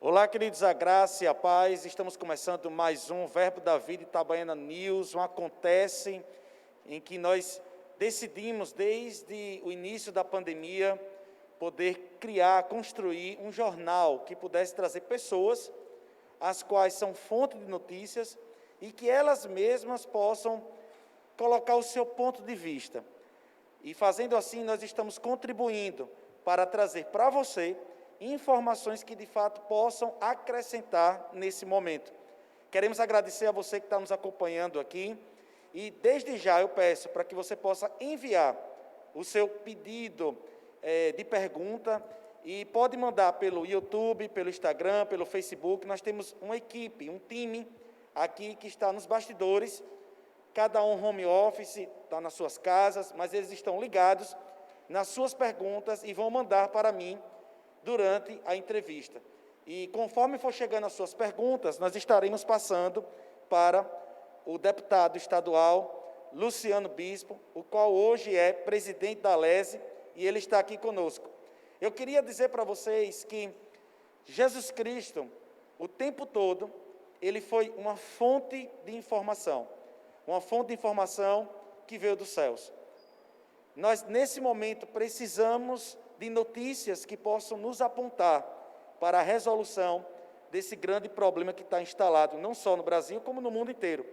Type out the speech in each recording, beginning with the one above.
Olá, queridos, a graça e a paz. Estamos começando mais um Verbo da Vida Itabaiana News, um acontece em que nós decidimos, desde o início da pandemia, poder criar, construir um jornal que pudesse trazer pessoas, as quais são fonte de notícias, e que elas mesmas possam colocar o seu ponto de vista. E fazendo assim, nós estamos contribuindo para trazer para você informações que de fato possam acrescentar nesse momento. Queremos agradecer a você que está nos acompanhando aqui e desde já eu peço para que você possa enviar o seu pedido de pergunta e pode mandar pelo YouTube, pelo Instagram, pelo Facebook. Nós temos uma equipe, um time aqui que está nos bastidores, cada um home office, está nas suas casas, mas eles estão ligados nas suas perguntas e vão mandar para mim durante a entrevista. E conforme for chegando as suas perguntas, nós estaremos passando para o deputado estadual Luciano Bispo, o qual hoje é presidente da LESE, e ele está aqui conosco. Eu queria dizer para vocês que Jesus Cristo, o tempo todo, ele foi uma fonte de informação que veio dos céus. Nós, nesse momento, precisamos de notícias que possam nos apontar para a resolução desse grande problema que está instalado, não só no Brasil, como no mundo inteiro.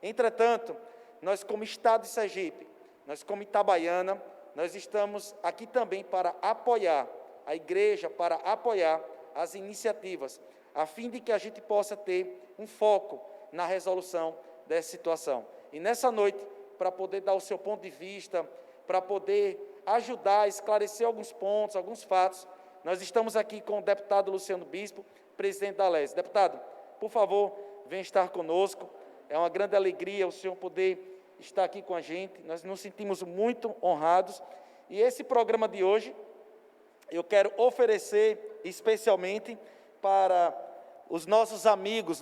Entretanto, nós como Estado de Sergipe, nós como Itabaiana, nós estamos aqui também para apoiar a igreja, para apoiar as iniciativas, a fim de que a gente possa ter um foco na resolução dessa situação. E nessa noite, para poder dar o seu ponto de vista, para poder ajudar a esclarecer alguns pontos, alguns fatos, nós estamos aqui com o deputado Luciano Bispo, presidente da LESE. Deputado, por favor, venha estar conosco. É uma grande alegria o senhor poder estar aqui com a gente. Nós nos sentimos muito honrados. E esse programa de hoje, eu quero oferecer especialmente para os nossos amigos,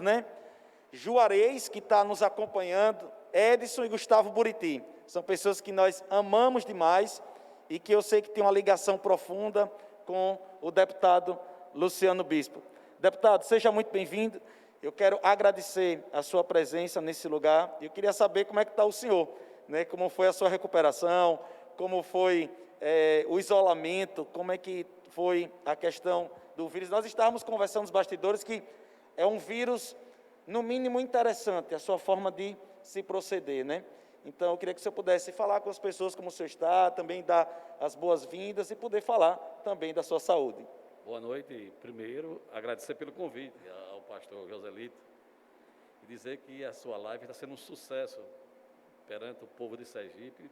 Juarez, que está nos acompanhando, Edson e Gustavo Buriti. São pessoas que nós amamos demais e que eu sei que tem uma ligação profunda com o deputado Luciano Bispo. Deputado, seja muito bem-vindo. Eu quero agradecer a sua presença nesse lugar. Eu queria saber como é que está o senhor, como foi a sua recuperação, como foi o isolamento, como é que foi a questão do vírus. Nós estávamos conversando nos bastidores que é um vírus, no mínimo, interessante, a sua forma de se proceder, Então, eu queria que o senhor pudesse falar com as pessoas como o senhor está, também dar as boas-vindas e poder falar também da sua saúde. Boa noite. Primeiro, agradecer pelo convite ao pastor Joselito e dizer que a sua live está sendo um sucesso perante o povo de Sergipe,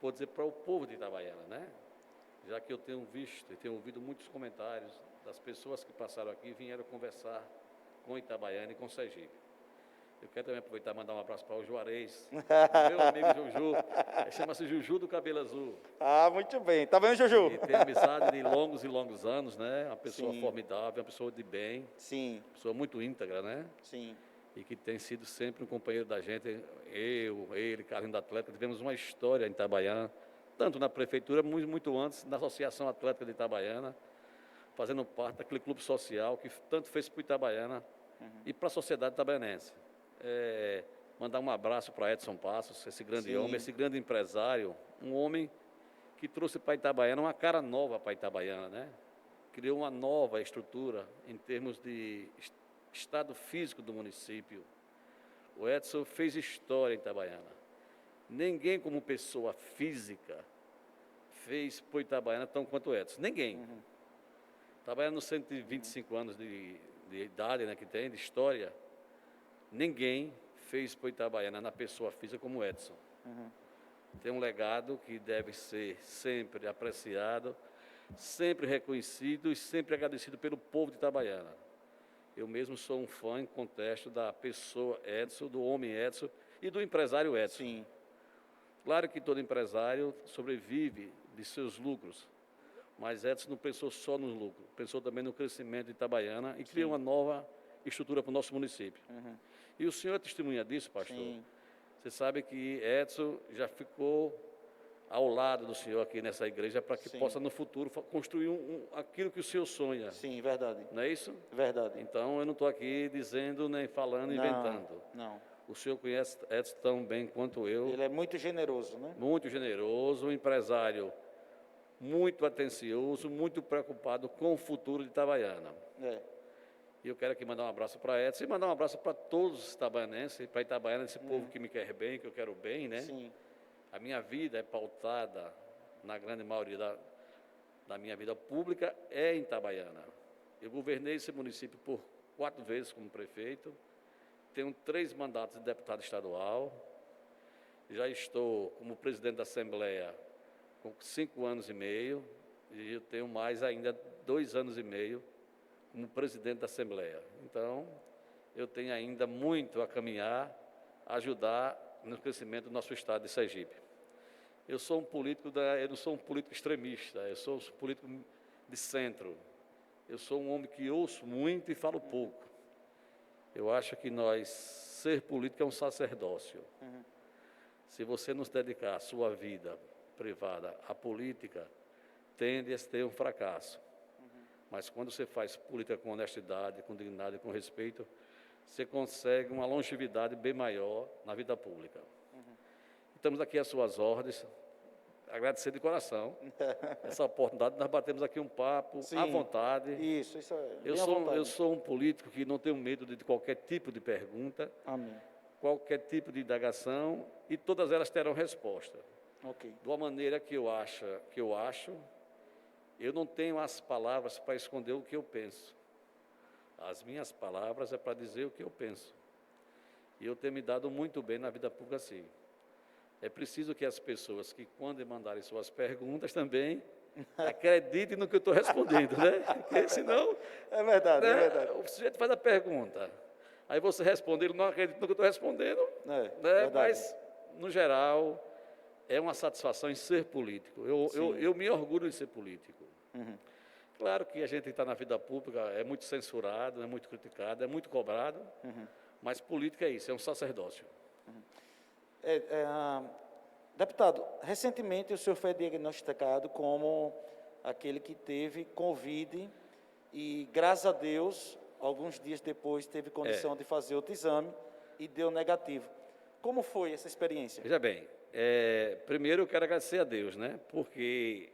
por dizer para o povo de Itabaiana, Já que eu tenho visto e tenho ouvido muitos comentários das pessoas que passaram aqui e vieram conversar com Itabaiana e com Sergipe. Eu quero também aproveitar e mandar um abraço para o Juarez, meu amigo Juju, chama-se Juju do Cabelo Azul. Ah, muito bem. Está bem, Juju? E tem amizade de longos e longos anos, Uma pessoa Sim. formidável, uma pessoa de bem, Sim. uma pessoa muito íntegra, Sim. E que tem sido sempre um companheiro da gente, ele, Carlinhos da Atlética, tivemos uma história em Itabaiana, tanto na prefeitura, muito antes, na Associação Atlética de Itabaiana, fazendo parte daquele clube social que tanto fez para Itabaiana e para a sociedade itabaianense. Mandar um abraço para Edson Passos, esse grande homem, esse grande empresário, um homem que trouxe para Itabaiana uma cara nova para Itabaiana, Criou uma nova estrutura em termos de estado físico do município. O Edson fez história em Itabaiana. Ninguém como pessoa física fez por Itabaiana tão quanto o Edson. Ninguém. Itabaiana nos 125 anos de idade que tem, de história, ninguém fez por Itabaiana na pessoa física como o Edson. Tem um legado que deve ser sempre apreciado, sempre reconhecido e sempre agradecido pelo povo de Itabaiana. Eu mesmo sou um fã, em contexto, da pessoa Edson, do homem Edson e do empresário Edson. Sim. Claro que todo empresário sobrevive de seus lucros, mas Edson não pensou só no lucro, pensou também no crescimento de Itabaiana e criou uma nova estrutura para o nosso município. E o senhor é testemunha disso, pastor? Sim. Você sabe que Edson já ficou ao lado do senhor aqui nessa igreja para que Sim. possa no futuro construir aquilo que o senhor sonha. Sim, verdade. Não é isso? Verdade. Então eu não estou aqui dizendo, nem falando, inventando. Não. O senhor conhece Edson tão bem quanto eu. Ele é muito generoso, né? Muito generoso, um empresário muito atencioso, muito preocupado com o futuro de Itabaiana. É. E eu quero aqui mandar um abraço para Edson e mandar um abraço para todos os itabaianenses, para Itabaiana, esse povo que me quer bem, que eu quero bem, né? Sim. A minha vida é pautada, na grande maioria da minha vida pública, é em Itabaiana. Eu governei esse município por 4 vezes como prefeito, tenho 3 mandatos de deputado estadual, já estou como presidente da Assembleia com 5 anos e meio, e eu tenho mais ainda 2 anos e meio como presidente da Assembleia. Então, eu tenho ainda muito a caminhar, a ajudar no crescimento do nosso estado de Sergipe. Eu sou um político, eu não sou um político extremista, eu sou um político de centro. Eu sou um homem que ouço muito e falo pouco. Eu acho que ser político é um sacerdócio. Se você não se dedicar a sua vida privada à política, tende a ter um fracasso. Mas quando você faz política com honestidade, com dignidade, com respeito, você consegue uma longevidade bem maior na vida pública. Estamos aqui às suas ordens, agradecer de coração essa oportunidade, nós batemos aqui um papo à vontade. Isso é bem à Eu vontade. sou um político que não tenho medo de qualquer tipo de pergunta, Amém. qualquer tipo de indagação, e todas elas terão resposta. Ok. De uma maneira que eu acho, eu não tenho as palavras para esconder o que eu penso. As minhas palavras é para dizer o que eu penso. E eu tenho me dado muito bem na vida pública assim. É preciso que as pessoas que, quando mandarem suas perguntas, também acreditem no que eu estou respondendo, né? Porque senão, É verdade, né, é verdade. o sujeito faz a pergunta, aí você responde, ele não acredita no que eu estou respondendo, né? Verdade. Mas, no geral, é uma satisfação em ser político. Eu me orgulho de ser político. Claro que a gente está na vida pública, é muito censurado, é muito criticado, é muito cobrado, mas política é isso, é um sacerdócio. Deputado, recentemente o senhor foi diagnosticado como aquele que teve Covid e, graças a Deus, alguns dias depois teve condição de fazer outro exame e deu negativo. Como foi essa experiência? Veja bem, primeiro eu quero agradecer a Deus, né? Porque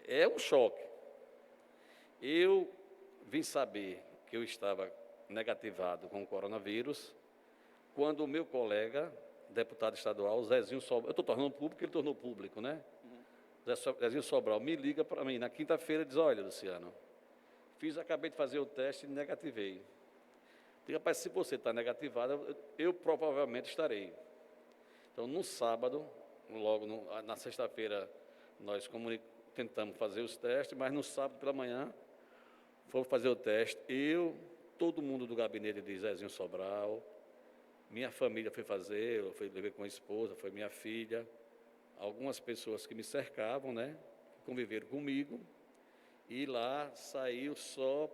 é um choque. Eu vim saber que eu estava negativado com o coronavírus quando o meu colega, deputado estadual, Zezinho Sobral, eu estou tornando público, ele tornou público, né? Zezinho Sobral me liga para mim na quinta-feira e diz, olha, Luciano, acabei de fazer o teste e negativei. Diga, rapaz, se você está negativado, eu provavelmente estarei. Então, no sábado, logo na sexta-feira, nós tentamos fazer os testes, mas no sábado pela manhã, fomos fazer o teste. Todo mundo do gabinete de Zezinho Sobral, minha família foi fazer, eu levei com a esposa, foi minha filha, algumas pessoas que me cercavam, né, que conviveram comigo, e lá saiu só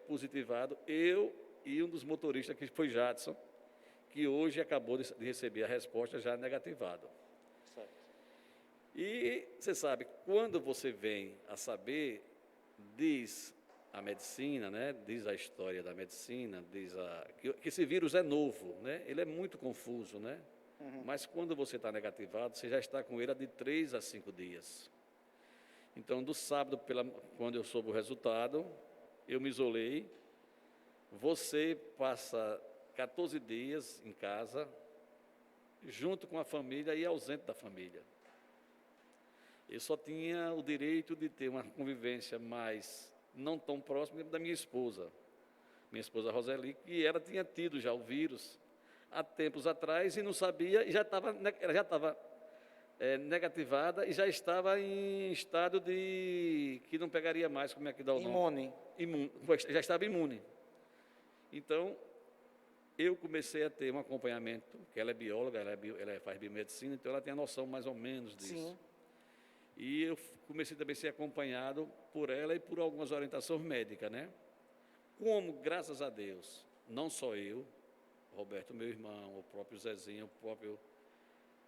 positivado eu e um dos motoristas, que foi Jadson, que hoje acabou de receber a resposta já negativado. Certo. E você sabe, quando você vem a saber, diz a medicina, né, diz a história da medicina, que esse vírus é novo, né, ele é muito confuso, né, mas quando você está negativado, você já está com ele há de 3 a 5 dias. Então, do sábado, quando eu soube o resultado, eu me isolei. Você passa 14 dias em casa, junto com a família e ausente da família. Eu só tinha o direito de ter uma convivência mais não tão próxima da minha esposa Roseli, que ela tinha tido já o vírus há tempos atrás e não sabia, e ela já estava negativada e já estava em estado de que não pegaria mais, como é que dá o nome? Imune. Já estava imune. Então, eu comecei a ter um acompanhamento, que ela é bióloga, ela faz biomedicina, então ela tem a noção mais ou menos disso. Sim. E eu comecei também a ser acompanhado por ela e por algumas orientações médicas, né? Como, graças a Deus, não só eu, Roberto, meu irmão, o próprio Zezinho, o próprio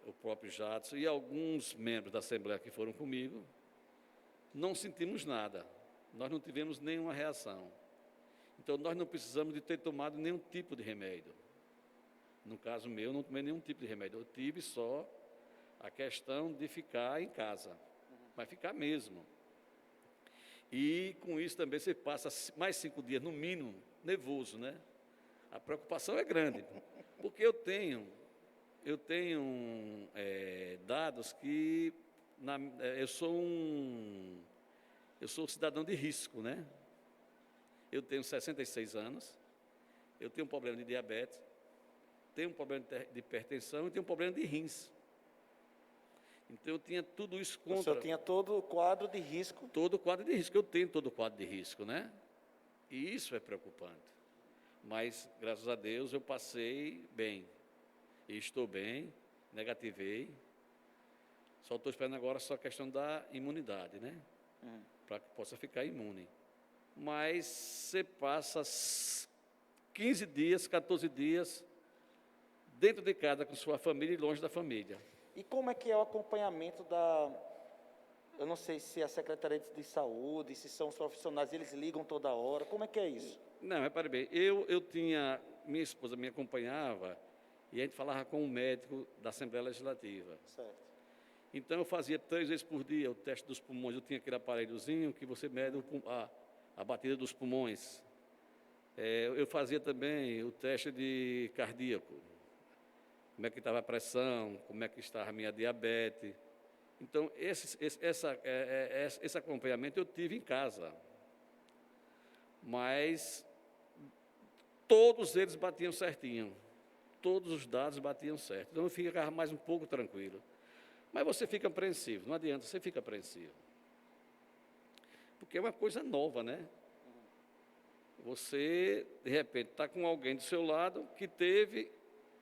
o próprio Jadson e alguns membros da Assembleia que foram comigo, não sentimos nada. Nós não tivemos nenhuma reação. Então, nós não precisamos de ter tomado nenhum tipo de remédio. No caso meu, não tomei nenhum tipo de remédio. Eu tive só a questão de ficar em casa, mas ficar mesmo. E com isso também você passa mais 5 dias, no mínimo, nervoso, né? A preocupação é grande, porque eu tenho dados que eu sou um cidadão de risco, né? Eu tenho 66 anos, eu tenho um problema de diabetes, tenho um problema de hipertensão e tenho um problema de rins. Então, eu tinha tudo isso contra... O senhor tinha todo o quadro de risco? Todo o quadro de risco. Eu tenho todo o quadro de risco, né? E isso é preocupante. Mas, graças a Deus, eu passei bem. E estou bem, negativei. Só estou esperando agora só a questão da imunidade, né? Para que possa ficar imune. Mas você passa 15 dias, 14 dias, dentro de casa com sua família e longe da família. E como é que é o acompanhamento eu não sei se é a Secretaria de Saúde, se são os profissionais, eles ligam toda hora, como é que é isso? Não, repare bem, eu tinha, minha esposa me acompanhava e a gente falava com o médico da Assembleia Legislativa. Certo. Então, eu fazia 3 vezes por dia o teste dos pulmões. Eu tinha aquele aparelhozinho que você mede a batida dos pulmões. Eu fazia também o teste de cardíaco. Como é que estava a pressão, como é que estava a minha diabetes. Então, esse acompanhamento eu tive em casa. Mas todos eles batiam certinho. Todos os dados batiam certo. Então, eu ficava mais um pouco tranquilo. Mas você fica apreensivo, não adianta, você fica apreensivo. Porque é uma coisa nova, né? Você, de repente, está com alguém do seu lado que teve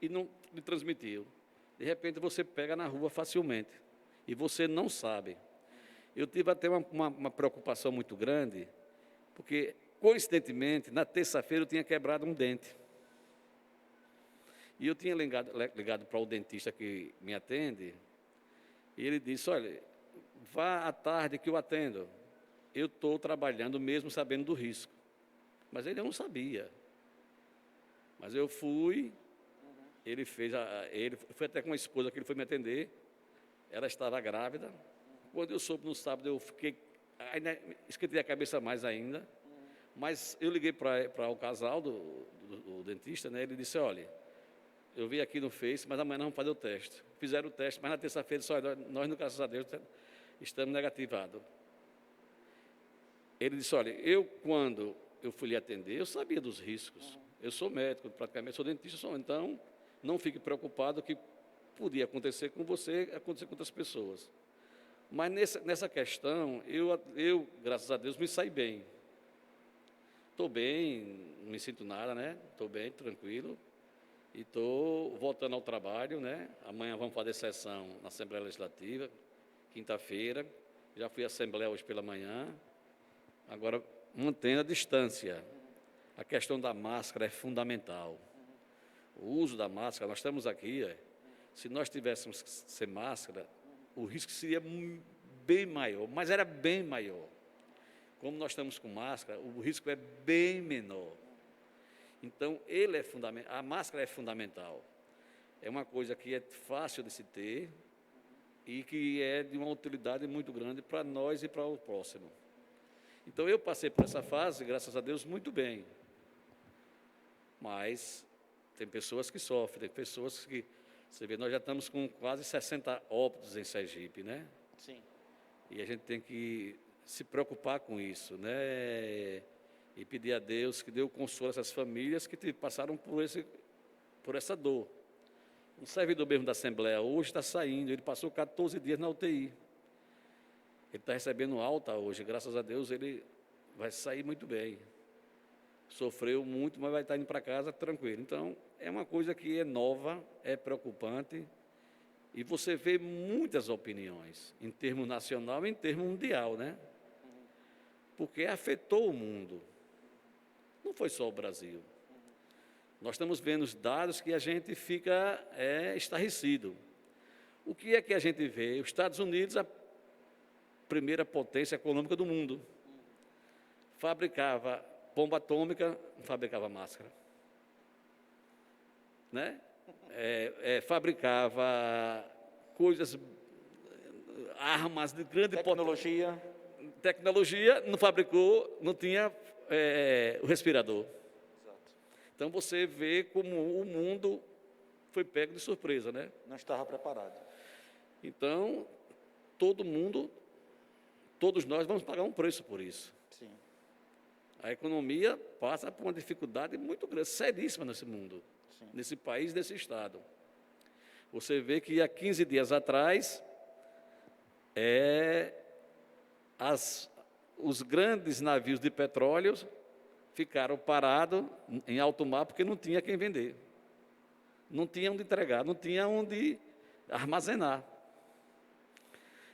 e não lhe transmitiu. De repente, você pega na rua facilmente e você não sabe. Eu tive até uma preocupação muito grande, porque, coincidentemente, na terça-feira eu tinha quebrado um dente. E eu tinha ligado para o dentista que me atende, e ele disse, olha, vá à tarde que eu atendo. Eu estou trabalhando mesmo sabendo do risco. Mas ele não sabia. Mas eu fui, ele foi até com a esposa que ele foi me atender, ela estava grávida. Quando eu soube no sábado, eu fiquei, ainda esquentei a cabeça mais ainda, mas eu liguei para o casal do dentista, né? Ele disse, olha, eu vi aqui no Face, mas amanhã nós vamos fazer o teste. Fizeram o teste, mas na terça-feira, só nós, no graças a Deus, estamos negativados. Ele disse, olha, quando eu fui lhe atender, eu sabia dos riscos. Eu sou médico, praticamente sou dentista, então não fique preocupado que podia acontecer com você, acontecer com outras pessoas. Mas nessa questão, eu, graças a Deus, me saí bem. Estou bem, não me sinto nada, né? Estou bem, tranquilo. E estou voltando ao trabalho, né? Amanhã vamos fazer sessão na Assembleia Legislativa, quinta-feira. Já fui à Assembleia hoje pela manhã. Agora, mantendo a distância. A questão da máscara é fundamental. O uso da máscara, nós estamos aqui, se nós tivéssemos sem máscara, o risco seria bem maior, mas era bem maior. Como nós estamos com máscara, o risco é bem menor. Então, a máscara é fundamental. É uma coisa que é fácil de se ter e que é de uma utilidade muito grande para nós e para o próximo. Então, eu passei por essa fase, graças a Deus, muito bem. Mas tem pessoas que sofrem, tem pessoas que... Você vê, nós já estamos com quase 60 óbitos em Sergipe, né? Sim. E a gente tem que se preocupar com isso, né? E pedir a Deus que dê o consolo a essas famílias que passaram por essa dor. Um servidor mesmo da Assembleia hoje está saindo, ele passou 14 dias na UTI. Ele está recebendo alta hoje, graças a Deus ele vai sair muito bem. Sofreu muito, mas vai estar indo para casa tranquilo. Então, é uma coisa que é nova, é preocupante, e você vê muitas opiniões, em termos nacional e em termos mundial, né? Porque afetou o mundo. Não foi só o Brasil. Nós estamos vendo os dados que a gente fica estarrecido. O que é que a gente vê? Os Estados Unidos, a primeira potência econômica do mundo, fabricava bomba atômica, não fabricava máscara, né? Fabricava coisas, armas de grande Tecnologia. tecnologia, não fabricou, não tinha o respirador. Exato. Então você vê como o mundo foi pego de surpresa, né? Não estava preparado. Então, todo mundo, todos nós vamos pagar um preço por isso. Sim. A economia passa por uma dificuldade muito grande, seríssima nesse mundo, Sim. nesse país, nesse estado. Você vê que há 15 dias atrás, os grandes navios de petróleo ficaram parados em alto mar porque não tinha quem vender. Não tinha onde entregar, não tinha onde armazenar.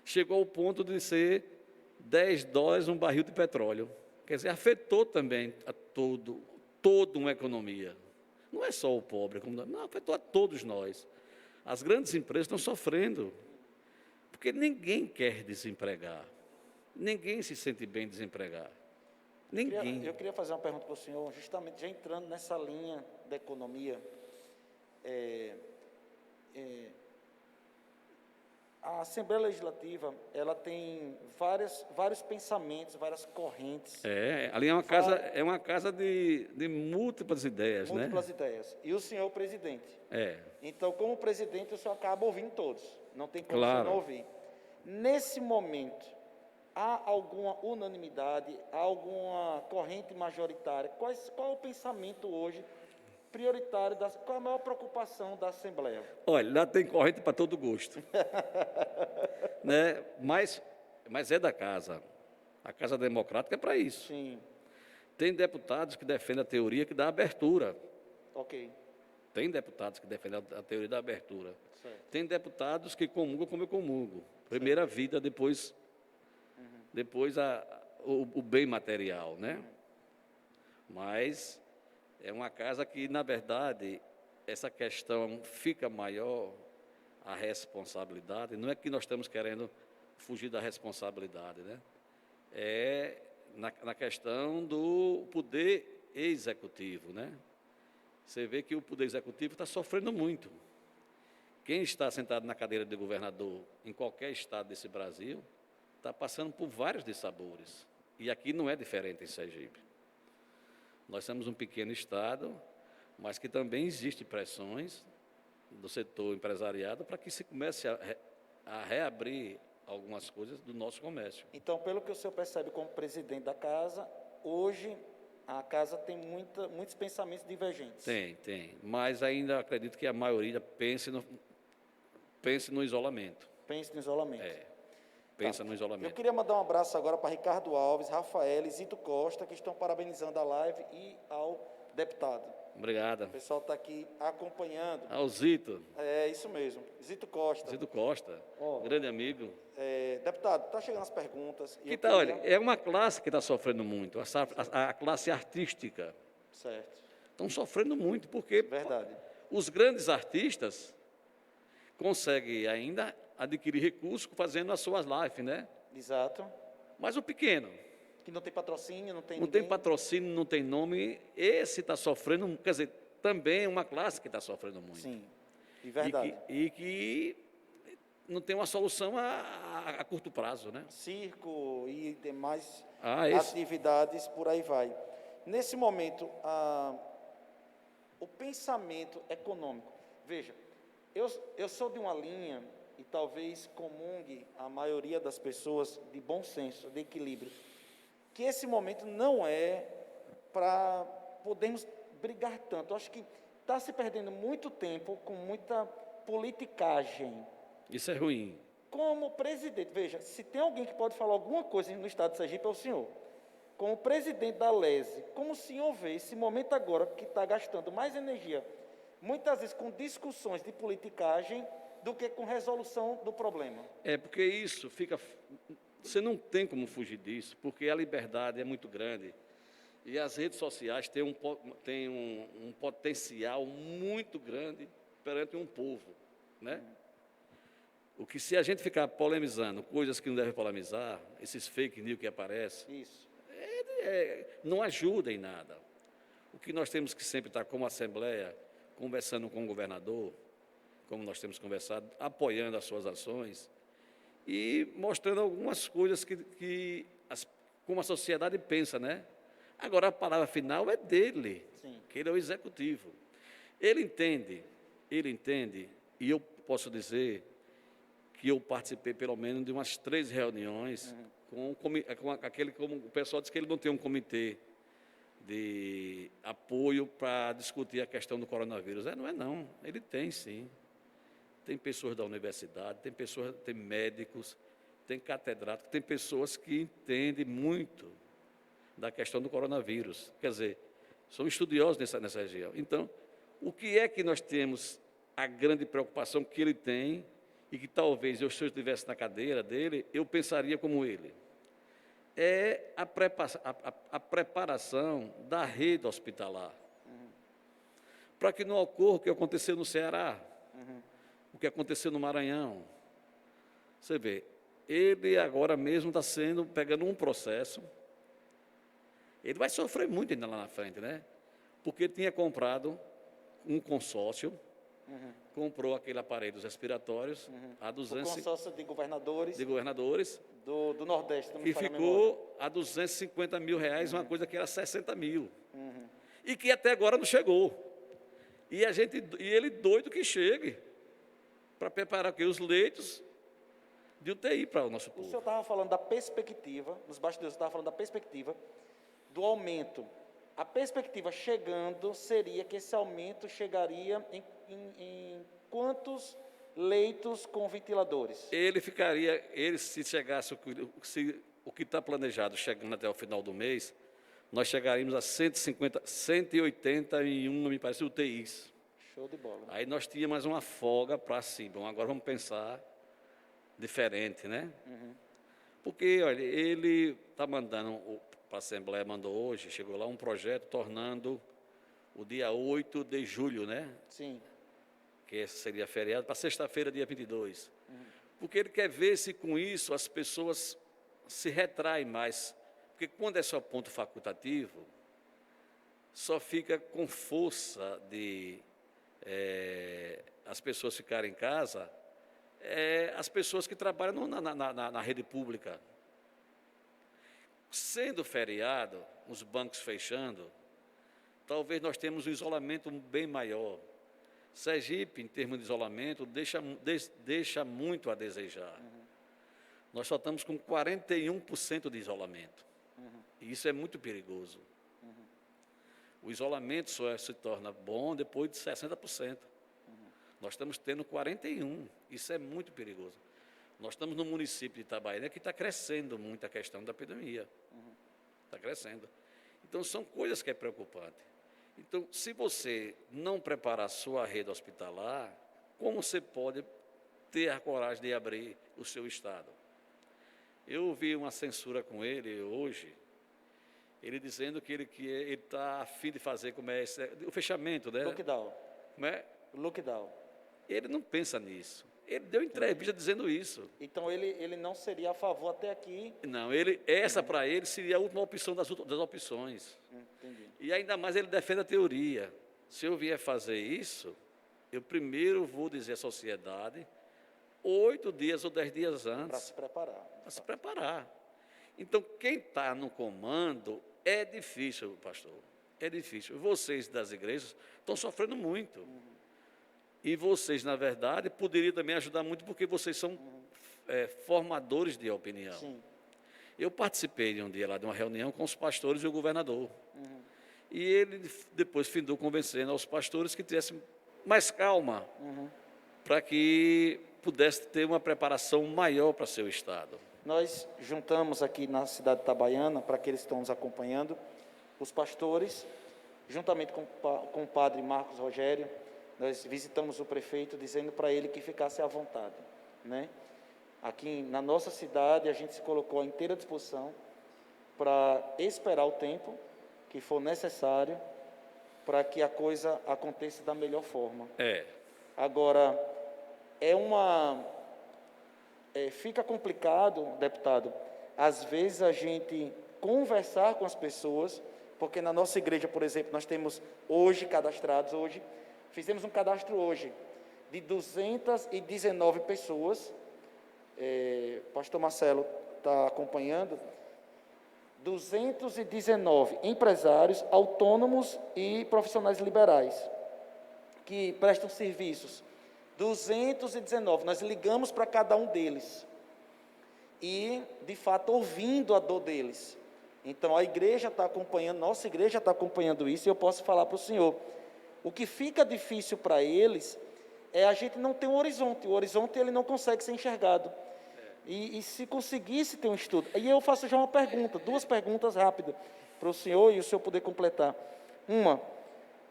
Chegou ao ponto de ser $10 um barril de petróleo. Quer dizer, afetou também a toda uma economia. Não é só o pobre, não, afetou a todos nós. As grandes empresas estão sofrendo, porque ninguém quer desempregar. Ninguém se sente bem desempregado. Ninguém. Eu queria fazer uma pergunta para o senhor, justamente já entrando nessa linha da economia. A Assembleia Legislativa, ela tem vários pensamentos, várias correntes, Ali é uma casa de múltiplas ideias, múltiplas né? ideias. E o senhor é o presidente. É, Então, como presidente, o senhor acaba ouvindo todos. Não tem como o Claro. senhor não ouvir. Nesse momento, há alguma unanimidade, há alguma corrente majoritária? Qual é o pensamento hoje prioritário, qual é a maior preocupação da Assembleia? olha, lá tem corrente para todo gosto. Né? Mas é da casa. A Casa Democrática é para isso. Sim, Tem deputados que defendem a teoria que dá abertura. ok. Tem deputados que defendem a teoria da abertura. Certo. Tem deputados que comungam como eu comungo. Primeiro a vida, depois o bem material, né? Mas é uma casa que, na verdade, essa questão fica maior, a responsabilidade. Não é que nós estamos querendo fugir da responsabilidade, né? É na questão do poder executivo, né? Você vê que o poder executivo está sofrendo muito. Quem está sentado na cadeira de governador em qualquer estado desse Brasil está passando por vários dissabores. E aqui não é diferente em Sergipe. Nós somos um pequeno estado, mas que também existem pressões do setor empresariado para que se comece a reabrir algumas coisas do nosso comércio. Então, pelo que o senhor percebe como presidente da casa, hoje a casa tem muitos pensamentos divergentes. Tem. Mas ainda acredito que a maioria pense no isolamento. Pense no isolamento. Pensa no Eu isolamento. queria mandar um abraço agora para Ricardo Alves, Rafael e Zito Costa, que estão parabenizando a live, e ao deputado. Obrigado. O pessoal está aqui acompanhando. Ao Zito É isso mesmo. Zito Costa. Costa, grande amigo. Deputado, está chegando as perguntas. Que tá, olha, é uma classe que está sofrendo muito, a classe artística. Certo. Estão sofrendo muito, porque Verdade. os grandes artistas conseguem ainda adquirir recursos fazendo as suas lives, né? Exato. Mas o pequeno, Que não tem patrocínio, não tem não ninguém. tem patrocínio, não tem nome, esse está sofrendo, quer dizer, também é uma classe que está sofrendo muito. Sim, de verdade. E que não tem uma solução a curto prazo, né? Circo e demais Esse. atividades, por aí vai. Nesse momento, o pensamento econômico. Veja, eu sou de uma linha, e talvez comungue a maioria das pessoas, de bom senso, de equilíbrio, que esse momento não é para podermos brigar tanto. Eu acho que está se perdendo muito tempo com muita politicagem. Isso é ruim. Como presidente, veja, se tem alguém que pode falar alguma coisa no estado de Sergipe é o senhor. Como presidente da LESE, como o senhor vê esse momento agora que está gastando mais energia, muitas vezes com discussões de politicagem, do que com resolução do problema? Porque isso fica... Você não tem como fugir disso, porque a liberdade é muito grande. E as redes sociais têm um potencial muito grande perante um povo, né? O que se a gente ficar polemizando coisas que não deve polemizar, esses fake news que aparecem, Isso. não ajuda em nada. O que nós temos que sempre estar como Assembleia, conversando com o governador, como nós temos conversado, apoiando as suas ações e mostrando algumas coisas como a sociedade pensa, né? Agora, a palavra final é dele, Sim. que ele é o executivo. Ele entende, e eu posso dizer que eu participei pelo menos de umas 3 reuniões com aquele, como o pessoal diz que ele não tem um comitê de apoio para discutir a questão do coronavírus. Não é não, ele tem sim. Tem pessoas da universidade, tem médicos, tem catedráticos, tem pessoas que entendem muito da questão do coronavírus. Quer dizer, são estudiosos nessa região. Então, o que é que nós temos, a grande preocupação que ele tem, e que talvez se eu estivesse na cadeira dele, eu pensaria como ele, é a preparação da rede hospitalar, para que não ocorra o que aconteceu no Ceará, o que aconteceu no Maranhão. Você vê, ele agora mesmo está pegando um processo, ele vai sofrer muito ainda lá na frente, né? Porque ele tinha comprado um consórcio, comprou aquele aparelho dos respiratórios a O 200 consórcio de governadores de governadores, do Nordeste, não me que falha a memória. ficou a R$ 250 mil, uma coisa que era 60 mil. E que até agora não chegou. E ele doido que chegue para preparar aqui os leitos de UTI para o nosso O senhor povo. estava falando da perspectiva, nos bastidores, estava falando da perspectiva do aumento. A perspectiva chegando seria que esse aumento chegaria em quantos leitos com ventiladores? Se chegasse o que está planejado chegando até o final do mês, nós chegaríamos a 181, me parece, UTIs. Show de bola. Aí nós tínhamos mais uma folga para cima. Bom, agora vamos pensar diferente, né? Porque, olha, ele está mandando, para a Assembleia mandou hoje, chegou lá um projeto tornando o dia 8 de julho, né? Sim. Que seria feriado, para sexta-feira, dia 22. Porque ele quer ver se com isso as pessoas se retraem mais. Porque quando é só ponto facultativo, só fica com força de as pessoas ficarem em casa, as pessoas que trabalham na rede pública. Sendo feriado, os bancos fechando, talvez nós temos um isolamento bem maior. Sergipe, em termos de isolamento, deixa muito a desejar. Nós só estamos com 41% de isolamento. E isso é muito perigoso. O isolamento só se torna bom depois de 60%. Nós estamos tendo 41%. Isso é muito perigoso. Nós estamos no município de Itabaiana que está crescendo muito a questão da epidemia. Está crescendo. Então, são coisas que é preocupante. Então, se você não preparar a sua rede hospitalar, como você pode ter a coragem de abrir o seu estado? Eu ouvi uma censura com ele hoje, ele dizendo que ele está a fim de fazer o fechamento, né? Lockdown. Como é? Lockdown. Ele não pensa nisso. Ele deu entrevista dizendo isso. Então, ele não seria a favor até aqui. Não, essa para ele seria a última opção das opções. Entendi. E ainda mais ele defende a teoria. Se eu vier fazer isso, eu primeiro vou dizer à sociedade 8 dias ou 10 dias antes. Para se preparar. Para se preparar. Então, quem está no comando é difícil, pastor. É difícil. Vocês das igrejas estão sofrendo muito. E vocês, na verdade, poderiam também ajudar muito, porque vocês são formadores de opinião. Sim. Eu participei de um dia lá de uma reunião com os pastores e o governador. E ele depois findou convencendo aos pastores que tivessem mais calma, para que pudesse ter uma preparação maior para seu estado. Nós juntamos aqui na cidade de Itabaiana, para aqueles que estão nos acompanhando, os pastores, juntamente com o padre Marcos Rogério, nós visitamos o prefeito dizendo para ele que ficasse à vontade, né? Aqui na nossa cidade, a gente se colocou à inteira disposição para esperar o tempo que for necessário para que a coisa aconteça da melhor forma. Agora, é fica complicado, deputado, às vezes a gente conversar com as pessoas, porque na nossa igreja, por exemplo, nós temos hoje cadastrados, fizemos um cadastro hoje de 219 pessoas, pastor Marcelo está acompanhando, 219 empresários, autônomos e profissionais liberais, que prestam serviços. 219, nós ligamos para cada um deles e, de fato, ouvindo a dor deles. Então, a igreja está acompanhando, nossa igreja está acompanhando isso, e eu posso falar para o senhor, o que fica difícil para eles é a gente não ter um horizonte, o horizonte ele não consegue ser enxergado. E se conseguisse ter um estudo, aí eu faço já uma pergunta, 2 perguntas rápidas para o senhor e o senhor poder completar. Uma,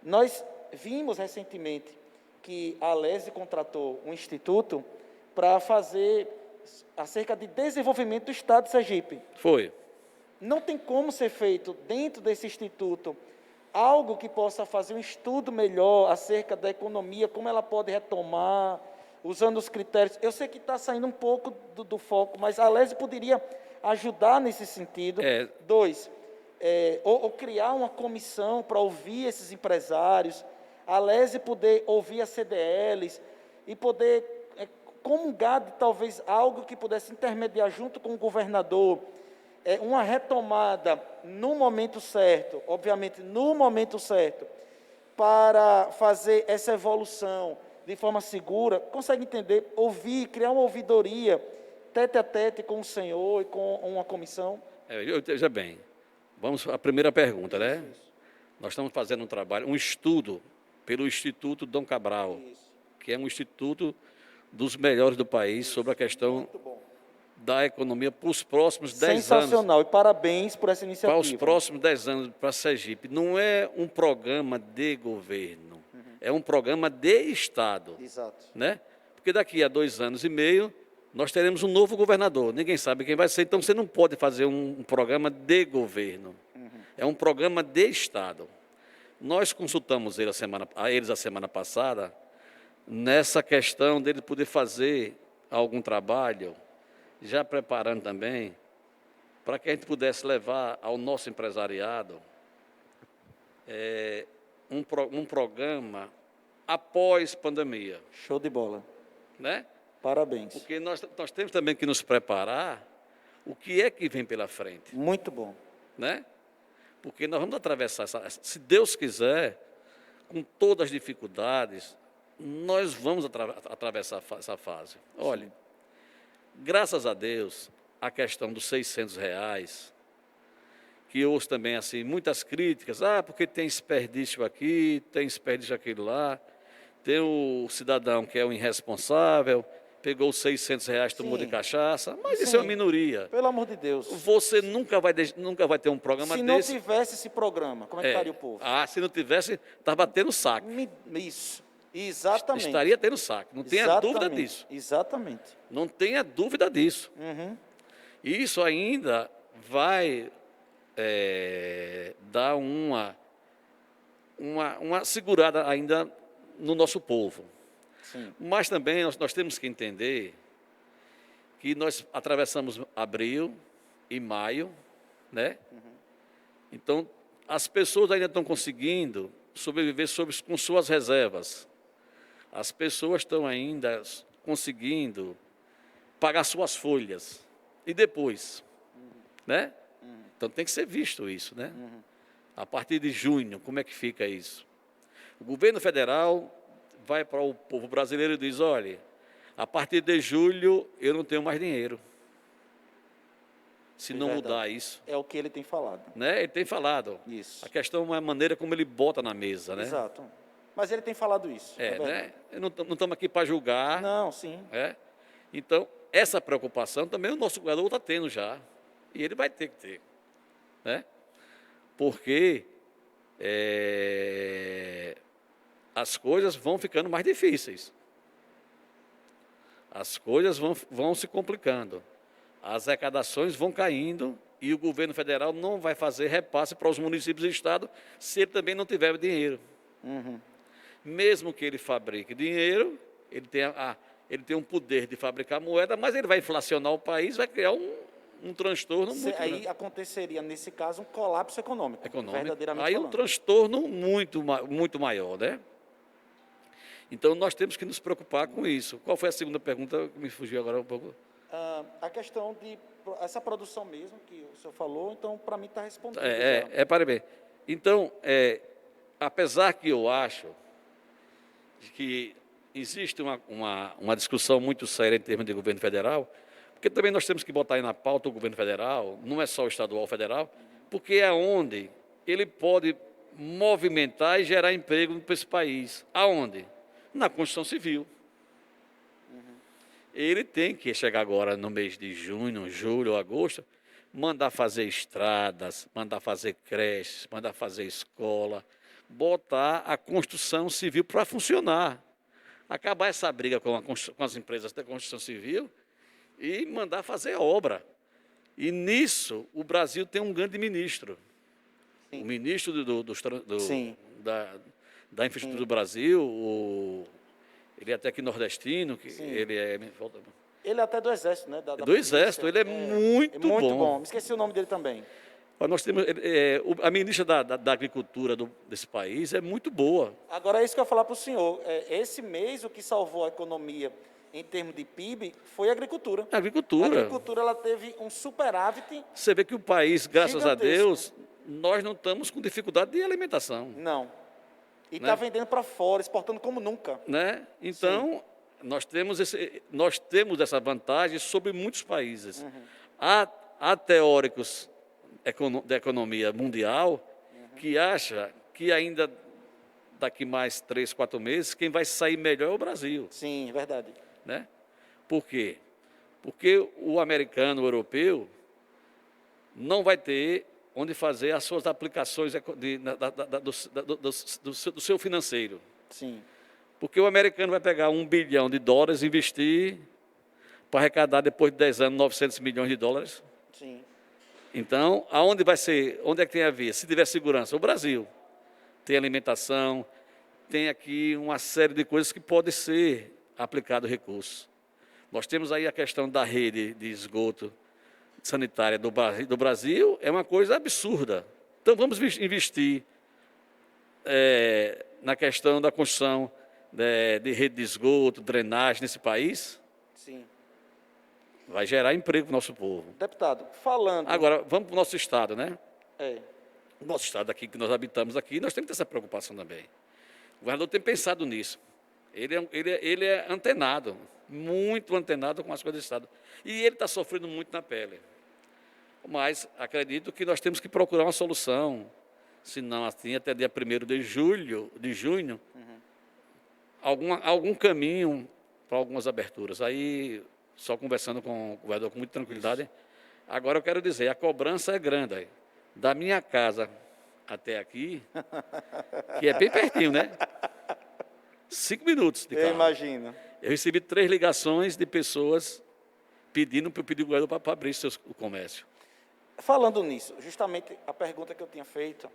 nós vimos recentemente que a Alese contratou um instituto para fazer acerca de desenvolvimento do Estado de Sergipe. Foi. Não tem como ser feito dentro desse instituto algo que possa fazer um estudo melhor acerca da economia, como ela pode retomar, usando os critérios. Eu sei que está saindo um pouco do foco, mas a Alese poderia ajudar nesse sentido. 2, ou criar uma comissão para ouvir esses empresários, a Alese poder ouvir as CDLs e poder comungar de talvez algo que pudesse intermediar junto com o governador, uma retomada no momento certo, obviamente no momento certo, para fazer essa evolução de forma segura, consegue entender, ouvir, criar uma ouvidoria, tete a tete com o senhor e com uma comissão? Veja bem, vamos à primeira pergunta, né? Nós estamos fazendo um trabalho, um estudo pelo Instituto Dom Cabral, que é um instituto dos melhores do país sobre a questão da economia para os próximos 10 anos. Sensacional, e parabéns por essa iniciativa. Para os próximos 10 anos, para Sergipe. Não é um programa de governo, é um programa de Estado. Exato. Né? Porque daqui a 2 anos e meio, nós teremos um novo governador. Ninguém sabe quem vai ser, então você não pode fazer um programa de governo. É um programa de Estado. Nós consultamos eles a semana passada, nessa questão dele poder fazer algum trabalho, já preparando também, para que a gente pudesse levar ao nosso empresariado um programa após pandemia. Show de bola. Né? Parabéns. Porque nós temos também que nos preparar o que é que vem pela frente. Muito bom. Né? Porque nós vamos atravessar, se Deus quiser, com todas as dificuldades, nós vamos atravessar essa fase. Olha, graças a Deus, a questão dos R$600, que ouço também assim, muitas críticas, porque tem desperdício aqui, tem desperdício aquilo lá, tem o cidadão que é o irresponsável, pegou os R$600, tomou de cachaça, mas isso é uma minoria. Pelo amor de Deus. Você nunca vai ter um programa desse. Se não tivesse esse programa, como é que estaria o povo? Se não tivesse, estava tendo saque. Isso, exatamente. Estaria tendo saque, não tenha dúvida disso. Exatamente. Não tenha dúvida disso. E isso ainda vai dar uma segurada ainda no nosso povo. Sim. Mas também nós temos que entender que nós atravessamos abril e maio, né? Então, as pessoas ainda estão conseguindo sobreviver com suas reservas. As pessoas estão ainda conseguindo pagar suas folhas. E depois? Né? Então, tem que ser visto isso, né? A partir de junho, como é que fica isso? O governo federal vai para o povo brasileiro e diz, olha, a partir de julho eu não tenho mais dinheiro. Se não mudar isso. É o que ele tem falado. Né? Ele tem falado. Isso. A questão é a maneira como ele bota na mesa, né? Exato. Mas ele tem falado isso. Né? Não estamos aqui para julgar. Não, sim. Então, essa preocupação também o nosso governador está tendo já. E ele vai ter que ter. Né? Porque as coisas vão ficando mais difíceis. As coisas vão se complicando. As arrecadações vão caindo e o governo federal não vai fazer repasse para os municípios e estados se ele também não tiver dinheiro. Mesmo que ele fabrique dinheiro, ele tem ele tem um poder de fabricar moeda, mas ele vai inflacionar o país, vai criar um transtorno muito Aí grande. aconteceria, nesse caso, um colapso econômico, verdadeiramente Aí um falando. transtorno muito maior, né? Então, nós temos que nos preocupar com isso. Qual foi a segunda pergunta que me fugiu agora um pouco? A questão de essa produção mesmo, que o senhor falou, então, para mim está respondido já. Para bem. Então, apesar que eu acho que existe uma discussão muito séria em termos de governo federal, porque também nós temos que botar aí na pauta o governo federal, não é só o estadual, o federal, porque é onde ele pode movimentar e gerar emprego para esse país. Aonde? Na construção civil. Ele tem que chegar agora no mês de junho, julho, agosto, mandar fazer estradas, mandar fazer creches, mandar fazer escola, botar a construção civil para funcionar. Acabar essa briga com as empresas da construção civil e mandar fazer obra. E nisso, o Brasil tem um grande ministro. Sim. O ministro Sim. da infraestrutura do Brasil, ele é até aqui nordestino, que Sim. ele é... Ele é até do Exército, né? Do Exército, ele é muito bom. Me esqueci o nome dele também. Nós temos, a ministra da Agricultura desse país é muito boa. Agora, é isso que eu ia falar para o senhor. Esse mês, o que salvou a economia em termos de PIB foi a agricultura. A agricultura. A agricultura ela teve um superávit. Você vê que o país, graças a gigantesco. Deus, nós não estamos com dificuldade de alimentação. Não. E Né? está vendendo para fora, exportando como nunca. Né? Então, nós temos essa vantagem sobre muitos países. Há teóricos da economia mundial que acham que ainda daqui mais 3, 4 meses, quem vai sair melhor é o Brasil. Sim, verdade. Né? Por quê? Porque o americano, o europeu, não vai ter onde fazer as suas aplicações do seu financeiro. Sim. Porque o americano vai pegar $1 bilhão e investir para arrecadar depois de 10 anos $900 milhões. Sim. Então, onde é que tem a ver? Se tiver segurança, o Brasil tem alimentação, tem aqui uma série de coisas que pode ser aplicado recursos. Nós temos aí a questão da rede de esgoto sanitária do Brasil, é uma coisa absurda. Então, vamos investir na questão da construção de rede de esgoto, drenagem nesse país. Sim. Vai gerar emprego para o nosso povo. Deputado, falando... Agora, vamos para o nosso estado, né? O nosso estado aqui, que nós habitamos aqui, nós temos que ter essa preocupação também. O governador tem pensado nisso. Ele é antenado, muito antenado com as coisas do estado. E ele está sofrendo muito na pele. Mas acredito que nós temos que procurar uma solução, se não assim, até dia 1º de junho, algum caminho para algumas aberturas. Aí, só conversando com o governador com muita tranquilidade. Agora eu quero dizer, a cobrança é grande aí. Da minha casa até aqui, que é bem pertinho, né? 5 minutos de carro. Eu imagino. Eu recebi 3 ligações de pessoas pedindo para eu pedir o governador para abrir o comércio. Falando nisso, justamente a pergunta que eu tinha feito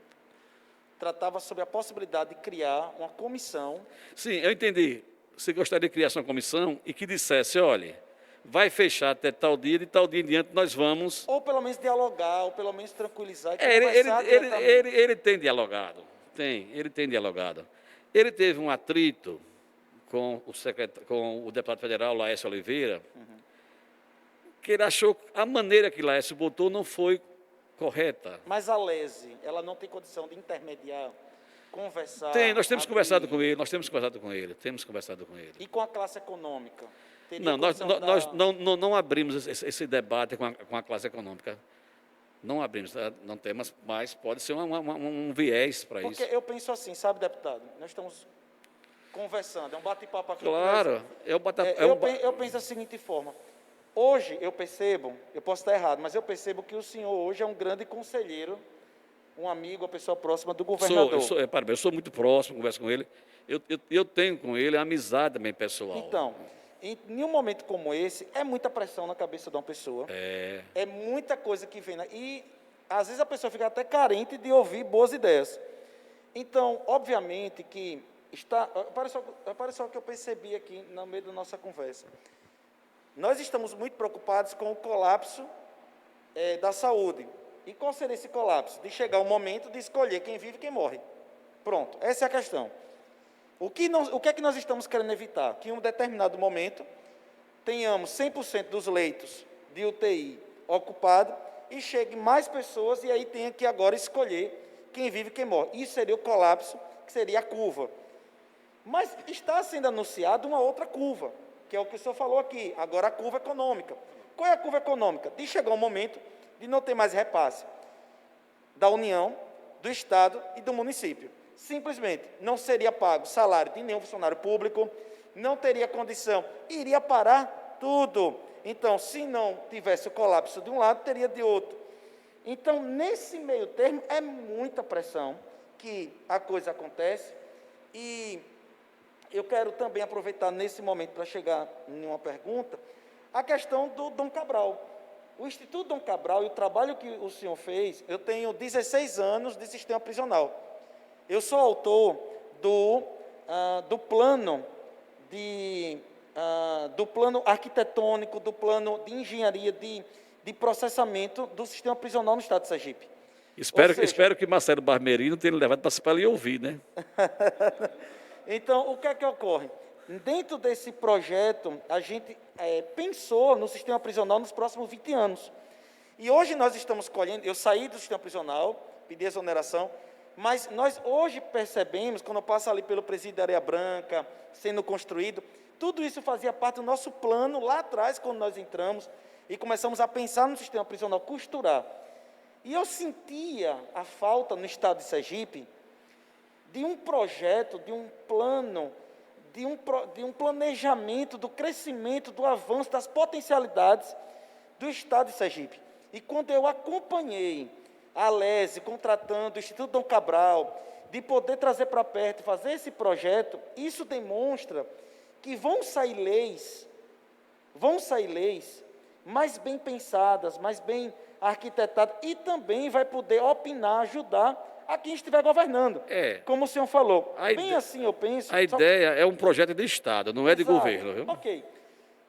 tratava sobre a possibilidade de criar uma comissão. Sim, eu entendi. Você gostaria de criar uma comissão e que dissesse, olha, vai fechar até tal dia, de tal dia em diante nós vamos... Ou pelo menos dialogar, ou pelo menos tranquilizar. Ele tem dialogado, ele tem dialogado. Ele teve um atrito com o deputado federal, Laércio Oliveira, que ele achou que a maneira que Laércio botou não foi correta. Mas a LESE, ela não tem condição de intermediar, conversar... Nós temos conversado com ele, temos conversado com ele. E com a classe econômica? Não, nós não abrimos esse debate com a classe econômica. Não abrimos, não temos, mas pode ser um viés para isso. Porque eu penso assim, sabe, deputado? Nós estamos conversando, é um bate-papo aqui. Claro. Eu penso da seguinte forma. Hoje eu percebo, eu posso estar errado, mas eu percebo que o senhor hoje é um grande conselheiro, um amigo, uma pessoa próxima do governador. Eu sou muito próximo, converso com ele. Eu tenho com ele amizade também pessoal. Então, em um momento como esse, é muita pressão na cabeça de uma pessoa. É muita coisa que vem. E, às vezes, a pessoa fica até carente de ouvir boas ideias. Então, obviamente que Repare só o que eu percebi aqui no meio da nossa conversa. Nós estamos muito preocupados com o colapso da saúde. E qual seria esse colapso? De chegar o momento de escolher quem vive e quem morre. Pronto, essa é a questão. O que é que nós estamos querendo evitar? Que em um determinado momento tenhamos 100% dos leitos de UTI ocupados e chegue mais pessoas e aí tenha que agora escolher quem vive e quem morre. Isso seria o colapso, que seria a curva. Mas está sendo anunciada uma outra curva, que é o que o senhor falou aqui, agora a curva econômica. Qual é a curva econômica? De chegar um momento de não ter mais repasse da União, do Estado e do município. Simplesmente não seria pago salário de nenhum funcionário público, não teria condição, iria parar tudo. Então, se não tivesse o colapso de um lado, teria de outro. Então, nesse meio termo, é muita pressão que a coisa acontece. E eu quero também aproveitar nesse momento para chegar em uma pergunta, a questão do Dom Cabral. O Instituto Dom Cabral e o trabalho que o senhor fez, eu tenho 16 anos de sistema prisional. Eu sou autor do plano arquitetônico, do plano de engenharia de processamento do sistema prisional no estado de Sergipe. Espero que Marcelo Barmerino tenha levado para ele ouvir, né? Então, o que é que ocorre? Dentro desse projeto, a gente pensou no sistema prisional nos próximos 20 anos. E hoje nós estamos colhendo, eu saí do sistema prisional, pedi exoneração, mas nós hoje percebemos, quando eu passo ali pelo presídio da Areia Branca, sendo construído, tudo isso fazia parte do nosso plano lá atrás, quando nós entramos e começamos a pensar no sistema prisional, costurar. E eu sentia a falta no estado de Sergipe de um projeto, de um plano, de um planejamento do crescimento, do avanço, das potencialidades do estado de Sergipe. E quando eu acompanhei a Alese contratando o Instituto Dom Cabral, de poder trazer para perto e fazer esse projeto, isso demonstra que vão sair leis mais bem pensadas, mais bem arquitetadas, e também vai poder opinar, ajudar a quem estiver governando. Como o senhor falou. Assim eu penso. A ideia é um projeto de Estado, não é de governo, viu? Ok.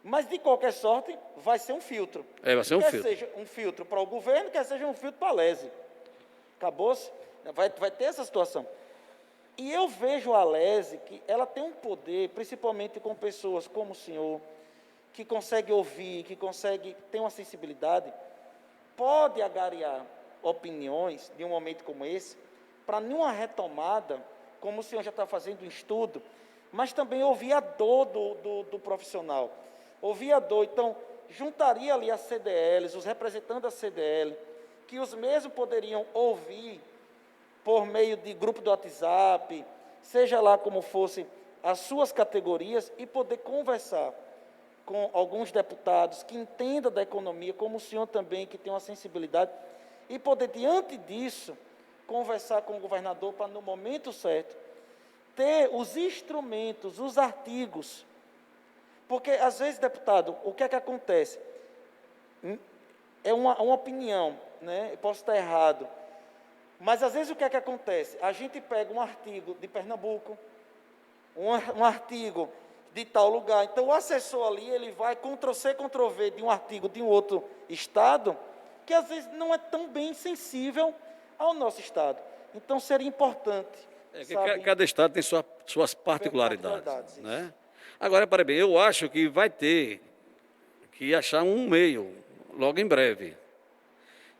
Mas, de qualquer sorte, vai ser um filtro. Vai ser um filtro. Quer seja um filtro para o governo, quer seja um filtro para a Alese. Acabou-se. Vai ter essa situação. E eu vejo a Alese que ela tem um poder, principalmente com pessoas como o senhor, que consegue ouvir, que consegue ter uma sensibilidade, pode agariar opiniões de um momento como esse, para numa retomada, como o senhor já está fazendo um estudo, mas também ouvir a dor do profissional, ouvir a dor. Então, juntaria ali as CDLs, os representantes da CDL, que os mesmos poderiam ouvir por meio de grupo do WhatsApp, seja lá como fosse as suas categorias, e poder conversar com alguns deputados que entendam da economia, como o senhor também, que tem uma sensibilidade, e poder, diante disso, conversar com o governador para, no momento certo, ter os instrumentos, os artigos. Porque, às vezes, deputado, o que é que acontece? É uma opinião, né? Eu posso estar errado. Mas, às vezes, o que é que acontece? A gente pega um artigo de Pernambuco, um artigo de tal lugar. Então, o assessor ali, ele vai Ctrl+C, Ctrl+V de um artigo de um outro estado, que às vezes não é tão bem sensível ao nosso estado. Então, seria importante. Cada estado tem suas particularidades, né? Agora, para bem, eu acho que vai ter que achar um meio, logo em breve.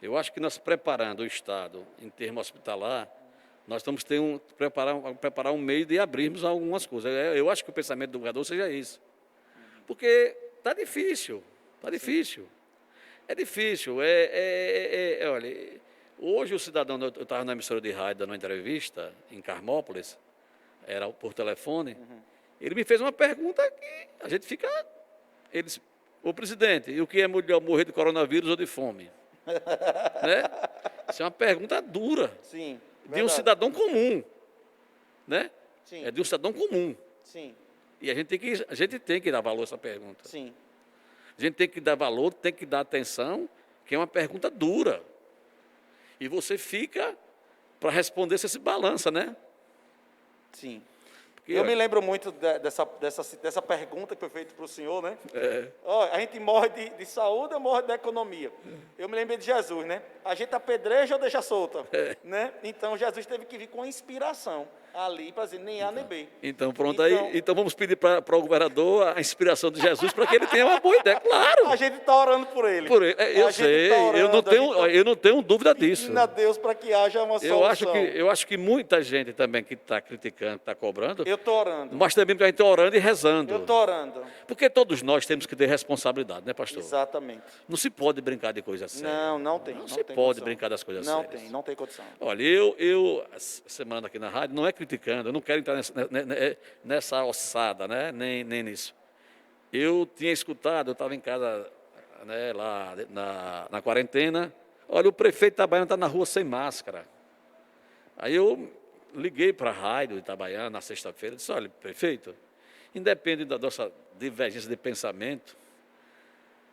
Eu acho que nós preparando o estado em termo hospitalar, nós estamos tendo preparar um meio de abrirmos algumas coisas. Eu acho que o pensamento do governador seja isso. Porque está difícil, está difícil. É difícil. Olha, hoje o cidadão, eu estava na emissora de rádio dando uma entrevista em Carmópolis, era por telefone, ele me fez uma pergunta que a gente fica... Ele disse, ô presidente, e o que é melhor morrer de coronavírus ou de fome? Né? Isso é uma pergunta dura. Sim, de um cidadão comum. Né? Sim. É de um cidadão comum. Sim. E a gente tem que dar valor a essa pergunta. Sim. A gente tem que dar valor, tem que dar atenção, que é uma pergunta dura. E você fica, para responder, você se balança, né? Sim. Eu me lembro muito dessa pergunta que foi feita para o senhor, né? Ó, a gente morre de saúde ou morre da economia? Eu me lembro de Jesus, né? A gente apedreja ou deixa solta? Né? Então, Jesus teve que vir com a inspiração ali para dizer nem A nem B. Então, pronto, aí, então vamos pedir para o governador a inspiração de Jesus para que ele tenha uma boa ideia, claro. A gente está orando por ele. Eu sei, eu não tenho dúvida disso. Pedindo a Deus para que haja uma solução. Eu acho que muita gente também que está criticando, está cobrando. Eu estou orando. Mas também a gente está orando e rezando. Eu estou orando. Porque todos nós temos que ter responsabilidade, né, pastor? Exatamente. Não se pode brincar de coisa séria. Não tem. Não se pode brincar das coisas sérias. Não tem condição. Olha, eu semana aqui na rádio, não é criticando, eu não quero entrar nessa ossada, né? Nem nisso. Eu tinha escutado, eu estava em casa, né, lá na quarentena. Olha, o prefeito de Itabaiana está na rua sem máscara. Aí eu liguei para a rádio de Itabaiana na sexta-feira e disse, olha, prefeito, independe da nossa divergência de pensamento,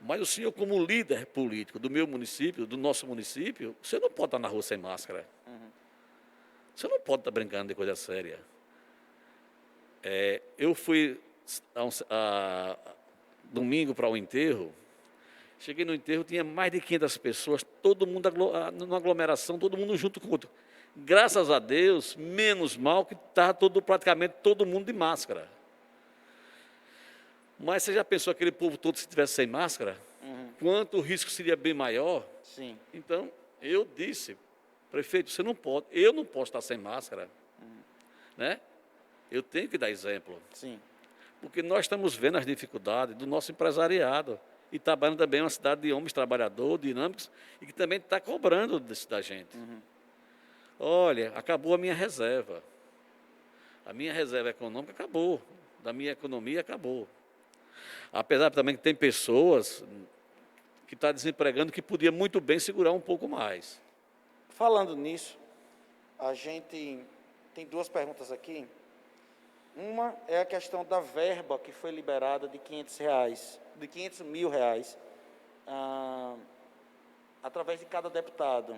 mas o senhor, como líder político do meu município, do nosso município, você não pode estar na rua sem máscara. Você não pode estar brincando de coisa séria. Eu fui domingo para o enterro, cheguei no enterro, tinha mais de 500 pessoas, todo mundo numa aglomeração, todo mundo junto com o outro. Graças a Deus, menos mal que estava praticamente todo mundo de máscara. Mas você já pensou aquele povo todo se estivesse sem máscara? Quanto o risco seria bem maior? Sim. Então, eu disse, prefeito, você não pode, eu não posso estar sem máscara. Né? Eu tenho que dar exemplo. Sim. Porque nós estamos vendo as dificuldades do nosso empresariado. E Itabaiana também é uma cidade de homens trabalhadores, dinâmicos, e que também está cobrando da gente. Olha, acabou a minha reserva. A minha reserva econômica acabou. Da minha economia acabou. Apesar também que tem pessoas que estão desempregando que podia muito bem segurar um pouco mais. Falando nisso, a gente tem duas perguntas aqui. Uma é a questão da verba que foi liberada de de 500 mil reais, através de cada deputado.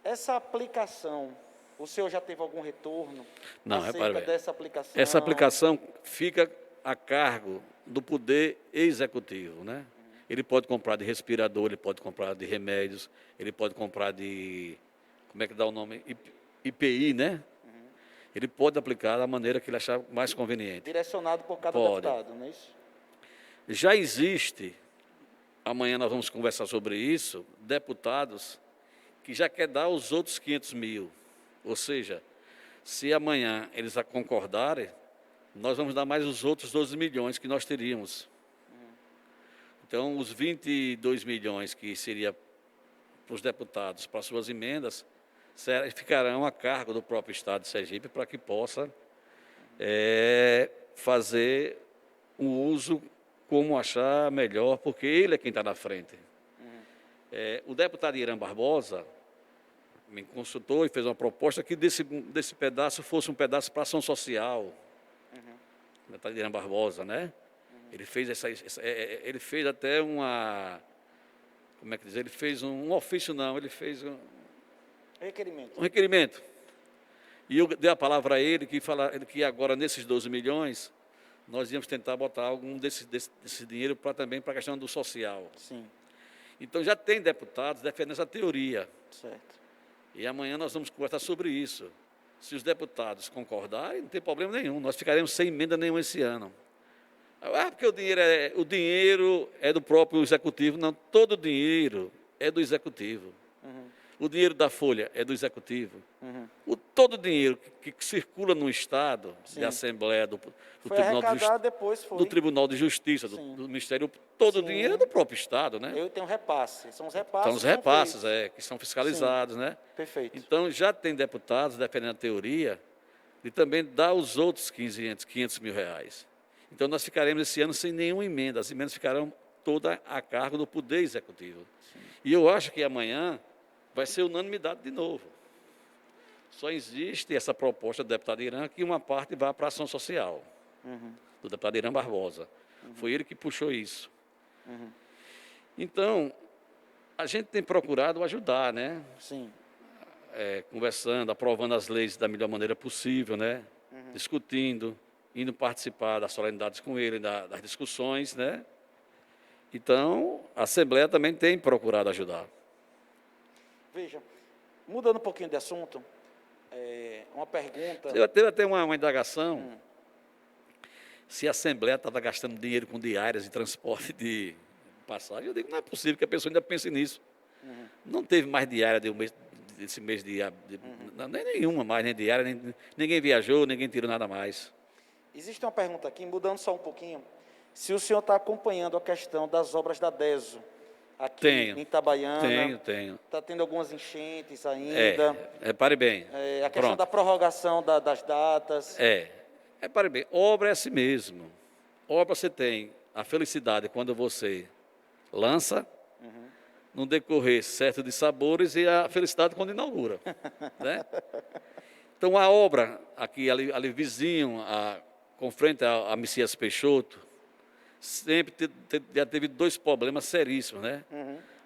Essa aplicação, o senhor já teve algum retorno acerca dessa aplicação? Essa aplicação fica a cargo do poder executivo, né? Ele pode comprar de respirador, ele pode comprar de remédios, ele pode comprar de, como é que dá o nome? IPI, né? Ele pode aplicar da maneira que ele achar mais conveniente. Direcionado por cada deputado, não é isso? Já existe, amanhã nós vamos conversar sobre isso, deputados que já quer dar os outros 500 mil. Ou seja, se amanhã eles concordarem, nós vamos dar mais os outros 12 milhões que nós teríamos. Então, os 22 milhões que seria para os deputados, para suas emendas, ficarão a cargo do próprio Estado de Sergipe para que possa fazer um uso como achar melhor, porque ele é quem está na frente. O deputado Irã Barbosa me consultou e fez uma proposta que desse pedaço fosse um pedaço para ação social. O deputado Irã Barbosa, né? Ele fez ele fez até uma, como é que diz? Ele fez um ofício, não, ele fez um requerimento. E eu dei a palavra a ele que agora nesses 12 milhões nós íamos tentar botar algum desse dinheiro também para a questão do social. Sim. Então já tem deputados defendendo essa teoria. Certo. E amanhã nós vamos conversar sobre isso. Se os deputados concordarem, não tem problema nenhum. Nós ficaremos sem emenda nenhuma esse ano. Porque o dinheiro é do próprio executivo. Não, todo o dinheiro é do executivo. O dinheiro da Folha é do Executivo. Todo o dinheiro que circula no Estado, de Assembleia, do Tribunal de Justiça, do Ministério, todo o dinheiro é do próprio Estado, né? Eu tenho repasse. São os repasses. Então, os repasses, que são fiscalizados, né? Perfeito. Então, já tem deputados defendendo a teoria de também dar os outros 500 mil reais. Então, nós ficaremos esse ano sem nenhuma emenda. As emendas ficarão todas a cargo do Poder Executivo. E eu acho que amanhã vai ser unanimidade de novo. Só existe essa proposta do deputado Irã que uma parte vá para a ação social, do deputado Irã Barbosa. Foi ele que puxou isso. Então, a gente tem procurado ajudar, né? Sim. Conversando, aprovando as leis da melhor maneira possível, né? discutindo, indo participar das solenidades com ele, das discussões, né? Então, a Assembleia também tem procurado ajudar. Veja, mudando um pouquinho de assunto, uma pergunta... Teve até uma indagação se a Assembleia estava gastando dinheiro com diárias e transporte de passagem. Eu digo, não é possível que a pessoa ainda pense nisso. Não teve mais diária desse mês nem nenhuma mais, nem diária, ninguém viajou, ninguém tirou nada mais. Existe uma pergunta aqui, mudando só um pouquinho, se o senhor está acompanhando a questão das obras da DESO, aqui em Itabaiana. Tenho. Está tendo algumas enchentes ainda. Pare bem. A questão da prorrogação das datas. Pare bem, obra é assim mesmo. Obra você tem a felicidade quando você lança, no decorrer certo de sabores, e a felicidade quando inaugura. Né? Então, a obra, aqui ali vizinho, com frente a Messias Peixoto, sempre já teve 2 problemas seríssimos, né?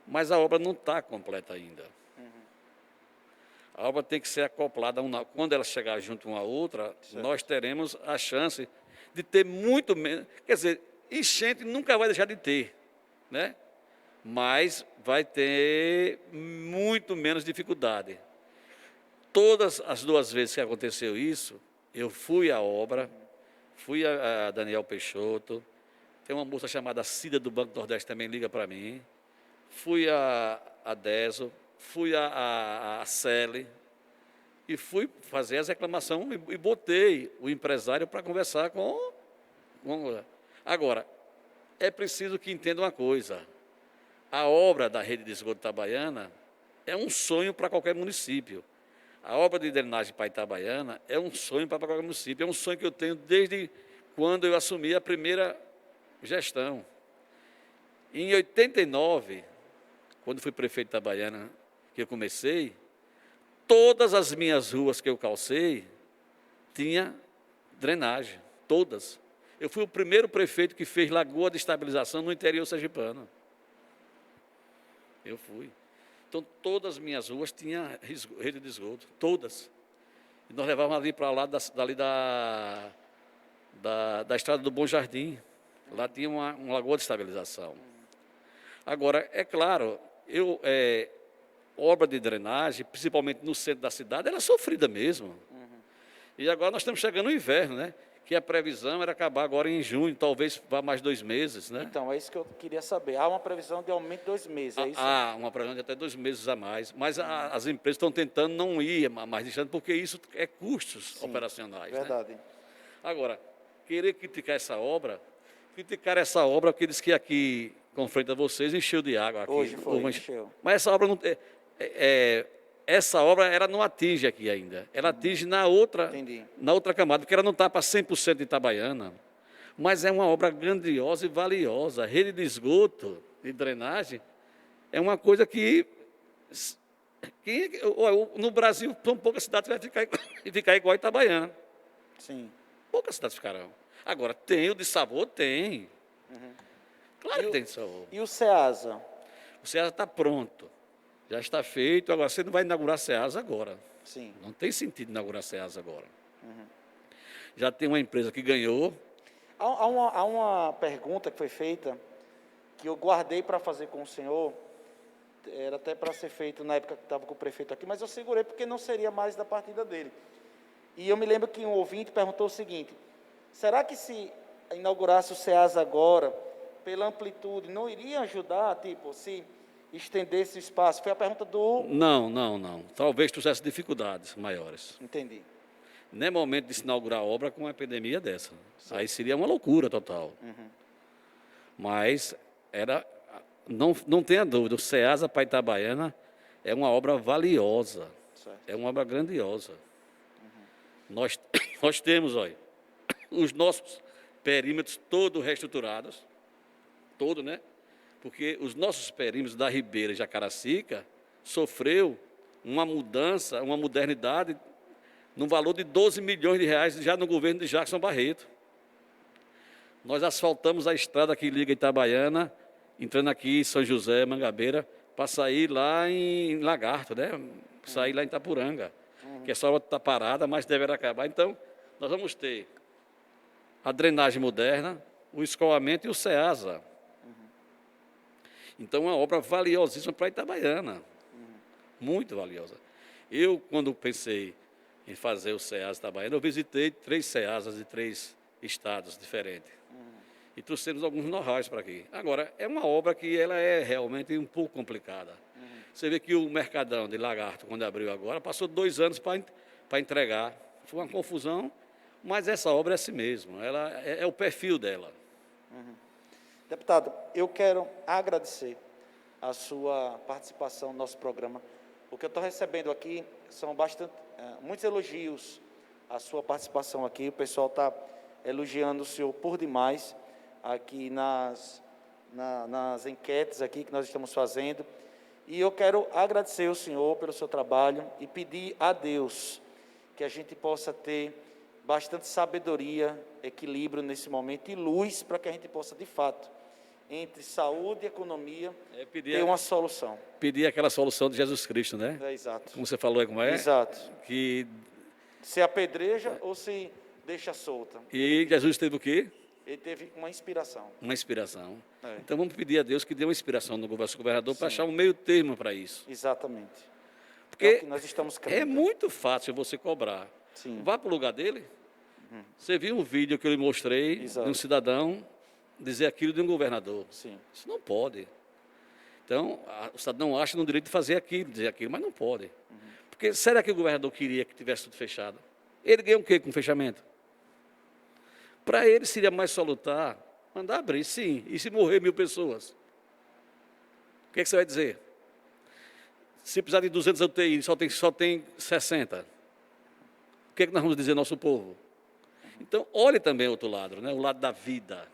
Mas a obra não está completa ainda. A obra tem que ser acoplada, quando ela chegar junto uma à outra, nós teremos a chance de ter muito menos, quer dizer, enchente nunca vai deixar de ter, né? Mas vai ter muito menos dificuldade. Todas as 2 vezes que aconteceu isso, eu fui à obra, fui a Daniel Peixoto, tem uma moça chamada Cida do Banco do Nordeste também liga para mim, fui a DESO, fui a CELE e fui fazer as reclamações e botei o empresário para conversar com... Agora, é preciso que entenda uma coisa, a obra da rede de esgoto Itabaiana é um sonho para qualquer município. A obra de drenagem para Itabaiana é um sonho para qualquer município, é um sonho que eu tenho desde quando eu assumi a primeira gestão. Em 89, quando fui prefeito de Itabaiana, que eu comecei, todas as minhas ruas que eu calcei tinha drenagem, todas. Eu fui o primeiro prefeito que fez lagoa de estabilização no interior sergipano. Eu fui. Então, todas as minhas ruas tinham rede de esgoto, todas. E nós levávamos ali para lá, da estrada do Bom Jardim. Lá tinha uma lagoa de estabilização. Agora, é claro, obra de drenagem, principalmente no centro da cidade, ela é sofrida mesmo. E agora nós estamos chegando no inverno, né? Que a previsão era acabar agora em junho, talvez vá mais 2 meses, né? Então, é isso que eu queria saber. Há uma previsão de aumento de 2 meses, é isso? Há uma previsão de até 2 meses a mais, mas as empresas estão tentando não ir mais distante, porque isso é custos operacionais. Verdade. Né? Agora, querer criticar essa obra porque diz que aqui, com frente a vocês, encheu de água. Aqui, Hoje encheu. Mas essa obra não... essa obra ela não atinge aqui ainda. Ela atinge na outra camada, porque ela não está para 100% de Itabaiana. Mas é uma obra grandiosa e valiosa. A rede de esgoto e drenagem é uma coisa que no Brasil são poucas cidades que vai ficar igual a Itabaiana. Sim. Poucas cidades ficarão. Agora, tem o de sabor? Tem. Claro que tem de sabor. E o SEASA? O SEASA está pronto. Já está feito, agora você não vai inaugurar a SEASA agora. Sim. Não tem sentido inaugurar a SEASA agora. Já tem uma empresa que ganhou. Há uma pergunta que foi feita, que eu guardei para fazer com o senhor, era até para ser feito na época que estava com o prefeito aqui, mas eu segurei porque não seria mais da partida dele. E eu me lembro que um ouvinte perguntou o seguinte, será que se inaugurasse o SEASA agora, pela amplitude, não iria ajudar, tipo, se... estender esse espaço? Foi a pergunta do... Não. Talvez trouxesse dificuldades maiores. Entendi. Não é momento de se inaugurar a obra com uma epidemia dessa. Sim. Aí seria uma loucura total. Mas não tenha dúvida, o SEASA para Itabaiana é uma obra valiosa. Certo. É uma obra grandiosa. Nós temos, olha, os nossos perímetros todos reestruturados, todo, né? Porque os nossos perímetros da Ribeira e Jacaracica sofreu uma mudança, uma modernidade, no valor de 12 milhões de reais já no governo de Jackson Barreto. Nós asfaltamos a estrada que liga Itabaiana, entrando aqui em São José, Mangabeira, para sair lá em Lagarto, né? Sair lá em Itapuranga, que essa obra está parada, mas deverá acabar. Então, nós vamos ter a drenagem moderna, o escoamento e o SEASA. Então, é uma obra valiosíssima para Itabaiana, muito valiosa. Eu, quando pensei em fazer o SEASA Itabaiana, eu visitei 3 SEASAs de 3 estados diferentes. E trouxemos alguns know-hows para aqui. Agora, é uma obra que ela é realmente um pouco complicada. Você vê que o Mercadão de Lagarto, quando abriu agora, passou 2 anos para entregar. Foi uma confusão, mas essa obra é assim mesmo. Ela é o perfil dela. Deputado, eu quero agradecer a sua participação no nosso programa. O que eu estou recebendo aqui são muitos elogios à sua participação aqui. O pessoal está elogiando o senhor por demais aqui nas enquetes aqui que nós estamos fazendo. E eu quero agradecer ao senhor pelo seu trabalho e pedir a Deus que a gente possa ter bastante sabedoria, equilíbrio nesse momento e luz para que a gente possa, de fato, entre saúde e economia, ter uma solução. Pedir aquela solução de Jesus Cristo, né? Exato. Como você falou, como é? Exato. Que... Se apedreja ou se deixa solta. E Jesus teve o quê? Ele teve uma inspiração. Uma inspiração. É. Então vamos pedir a Deus que dê uma inspiração no nosso governador para achar um meio termo para isso. Exatamente. Porque é o que nós estamos crendo. É muito fácil você cobrar. Sim. Vá para o lugar dele. Você viu um vídeo que eu lhe mostrei Exato. de um cidadão dizer aquilo de um governador. Sim. Isso não pode. Então, o cidadão acha no direito de fazer aquilo, dizer aquilo, mas não pode. Porque será que o governador queria que tivesse tudo fechado? Ele ganha o quê com o fechamento? Para ele seria mais salutar mandar abrir, sim. E se morrer 1.000 pessoas? O que é que você vai dizer? Se precisar de 200 UTI, só tem 60. O que é que nós vamos dizer ao nosso povo? Então, olhe também o outro lado, né? O lado da vida.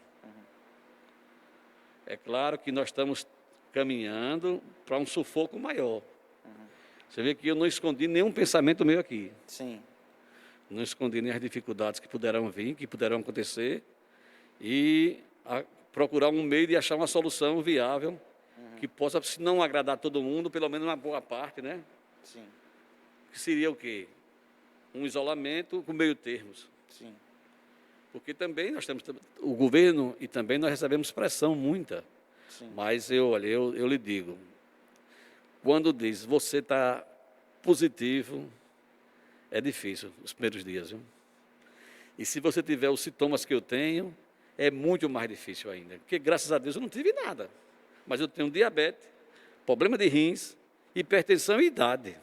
É claro que nós estamos caminhando para um sufoco maior. Você vê que eu não escondi nenhum pensamento meu aqui. Sim. Não escondi nem as dificuldades que puderam vir, que puderam acontecer, e procurar um meio de achar uma solução viável, que possa, se não agradar todo mundo, pelo menos uma boa parte, né? Sim. Que seria o quê? Um isolamento com meio termos. Sim. Porque também nós temos o governo e também nós recebemos pressão muita. Sim. Mas eu lhe digo, quando diz você está positivo, é difícil os primeiros dias, viu? E se você tiver os sintomas que eu tenho, é muito mais difícil ainda. Porque graças a Deus eu não tive nada. Mas eu tenho diabetes, problema de rins, hipertensão e idade.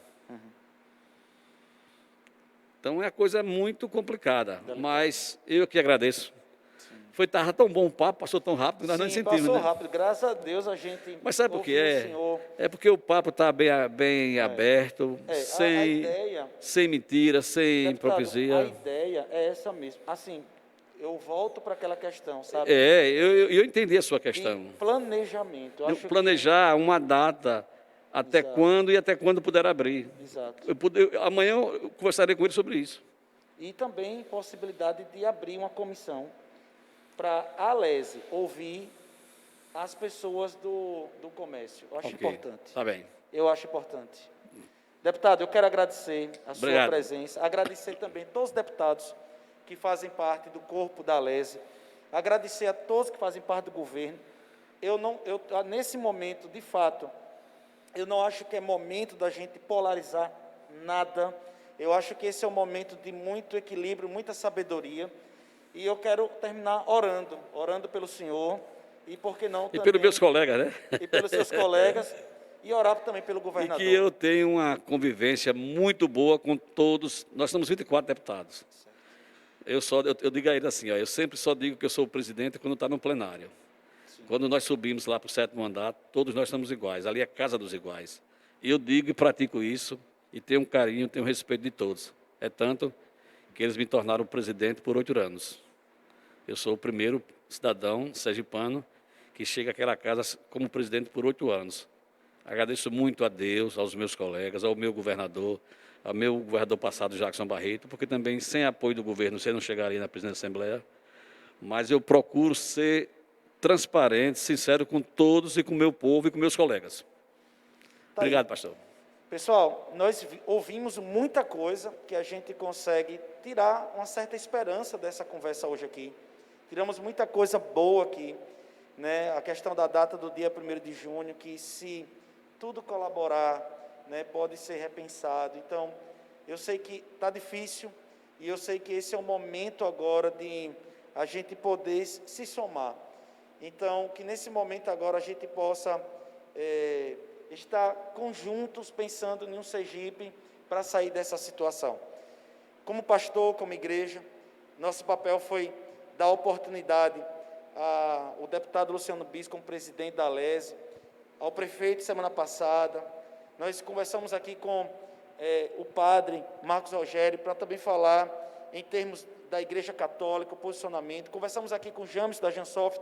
Então é uma coisa muito complicada, mas eu que agradeço. Estava tão bom o papo, passou tão rápido, nós não sentimos, passou né? rápido, graças a Deus a gente. Mas sabe por que é? Senhor. É porque o papo está bem aberto, a ideia, sem mentira, sem hipocrisia. A ideia é essa mesmo. Assim, eu volto para aquela questão, sabe? Eu entendi a sua questão. De planejamento. Eu planejar uma data. Até Exato. Quando e até quando puder abrir. Exato. Amanhã eu conversarei com ele sobre isso. E também possibilidade de abrir uma comissão para a LESE ouvir as pessoas do comércio. Eu acho importante. Está bem. Eu acho importante. Deputado, eu quero agradecer a sua Obrigado. presença, agradecer também a todos os deputados que fazem parte do corpo da LESE, agradecer a todos que fazem parte do governo. Nesse momento, de fato, eu não acho que é momento da gente polarizar nada. Eu acho que esse é um momento de muito equilíbrio, muita sabedoria. E eu quero terminar orando pelo senhor e, por que não, E também, pelos meus colegas, né? e pelos seus colegas, e orar também pelo E governador. que eu tenho uma convivência muito boa com todos. Nós somos 24 deputados. Eu digo a ele assim, eu sempre só digo que eu sou o presidente quando está no plenário. Quando nós subimos lá para o 7º mandato, todos nós estamos iguais. Ali é a casa dos iguais. E eu digo e pratico isso, e tenho um carinho, tenho um respeito de todos. É tanto que eles me tornaram presidente por 8 anos. Eu sou o primeiro cidadão sergipano que chega àquela casa como presidente por 8 anos. Agradeço muito a Deus, aos meus colegas, ao meu governador passado, Jackson Barreto, porque também sem apoio do governo você não chegaria na presidência da Assembleia. Mas eu procuro ser transparente, sincero com todos e com o meu povo e com meus colegas. Obrigado, pastor. Pessoal, nós ouvimos muita coisa que a gente consegue tirar uma certa esperança dessa conversa hoje aqui. Tiramos muita coisa boa aqui, né? A questão da data do dia 1º de junho, que se tudo colaborar, né, pode ser repensado. Então, eu sei que está difícil e eu sei que esse é o momento agora de a gente poder se somar. Então, que nesse momento agora a gente possa estar conjuntos pensando em um Sergipe para sair dessa situação. Como pastor, como igreja, nosso papel foi dar oportunidade ao deputado Luciano Bispo, como presidente da ALESE, ao prefeito semana passada. Nós conversamos aqui com o padre Marcos Rogério para também falar em termos da Igreja Católica, o posicionamento. Conversamos aqui com o James da Jansoft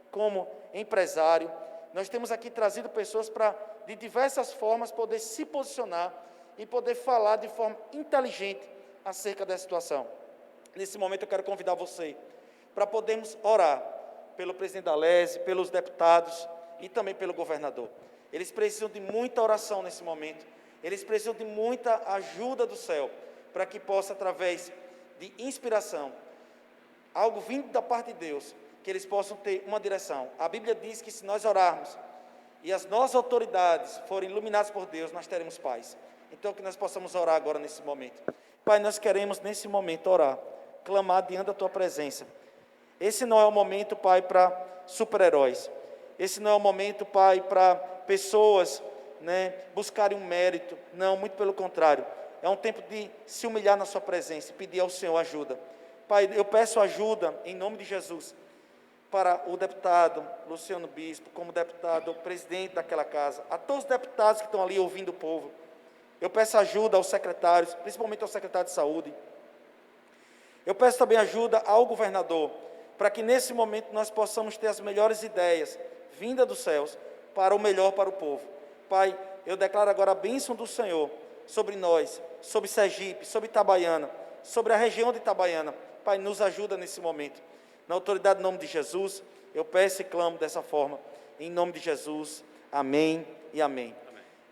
como empresário. Nós temos aqui trazido pessoas para, de diversas formas, poder se posicionar e poder falar de forma inteligente acerca da situação. Nesse momento eu quero convidar você para podermos orar pelo presidente da ALESE, pelos deputados e também pelo governador. Eles precisam de muita oração nesse momento, eles precisam de muita ajuda do céu, para que possa, através de inspiração, algo vindo da parte de Deus, que eles possam ter uma direção. A Bíblia diz que se nós orarmos e as nossas autoridades forem iluminadas por Deus, nós teremos paz. Então, que nós possamos orar agora nesse momento. Pai, nós queremos nesse momento orar, clamar diante da Tua presença. Esse não é o momento, Pai, para super-heróis. Esse não é o momento, Pai, para pessoas, né, buscarem um mérito. Não, muito pelo contrário. É um tempo de se humilhar na Sua presença e pedir ao Senhor ajuda. Pai, eu peço ajuda, em nome de Jesus, para o deputado Luciano Bispo, como deputado, presidente daquela casa, a todos os deputados que estão ali ouvindo o povo. Eu peço ajuda aos secretários, principalmente ao secretário de Saúde. Eu peço também ajuda ao governador, para que nesse momento nós possamos ter as melhores ideias, vinda dos céus, para o melhor para o povo. Pai, eu declaro agora a bênção do Senhor sobre nós, sobre Sergipe, sobre Itabaiana, sobre a região de Itabaiana. Pai, nos ajuda nesse momento. Na autoridade, em nome de Jesus, eu peço e clamo dessa forma. Em nome de Jesus, amém e amém.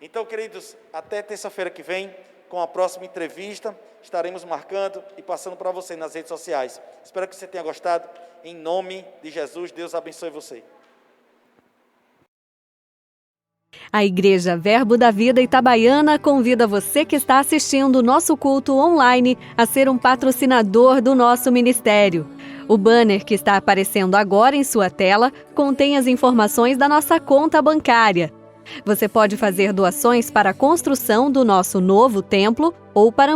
Então, queridos, até terça-feira que vem, com a próxima entrevista, estaremos marcando e passando para você nas redes sociais. Espero que você tenha gostado. Em nome de Jesus, Deus abençoe você. A Igreja Verbo da Vida Itabaiana convida você que está assistindo o nosso culto online a ser um patrocinador do nosso ministério. O banner que está aparecendo agora em sua tela contém as informações da nossa conta bancária. Você pode fazer doações para a construção do nosso novo templo ou para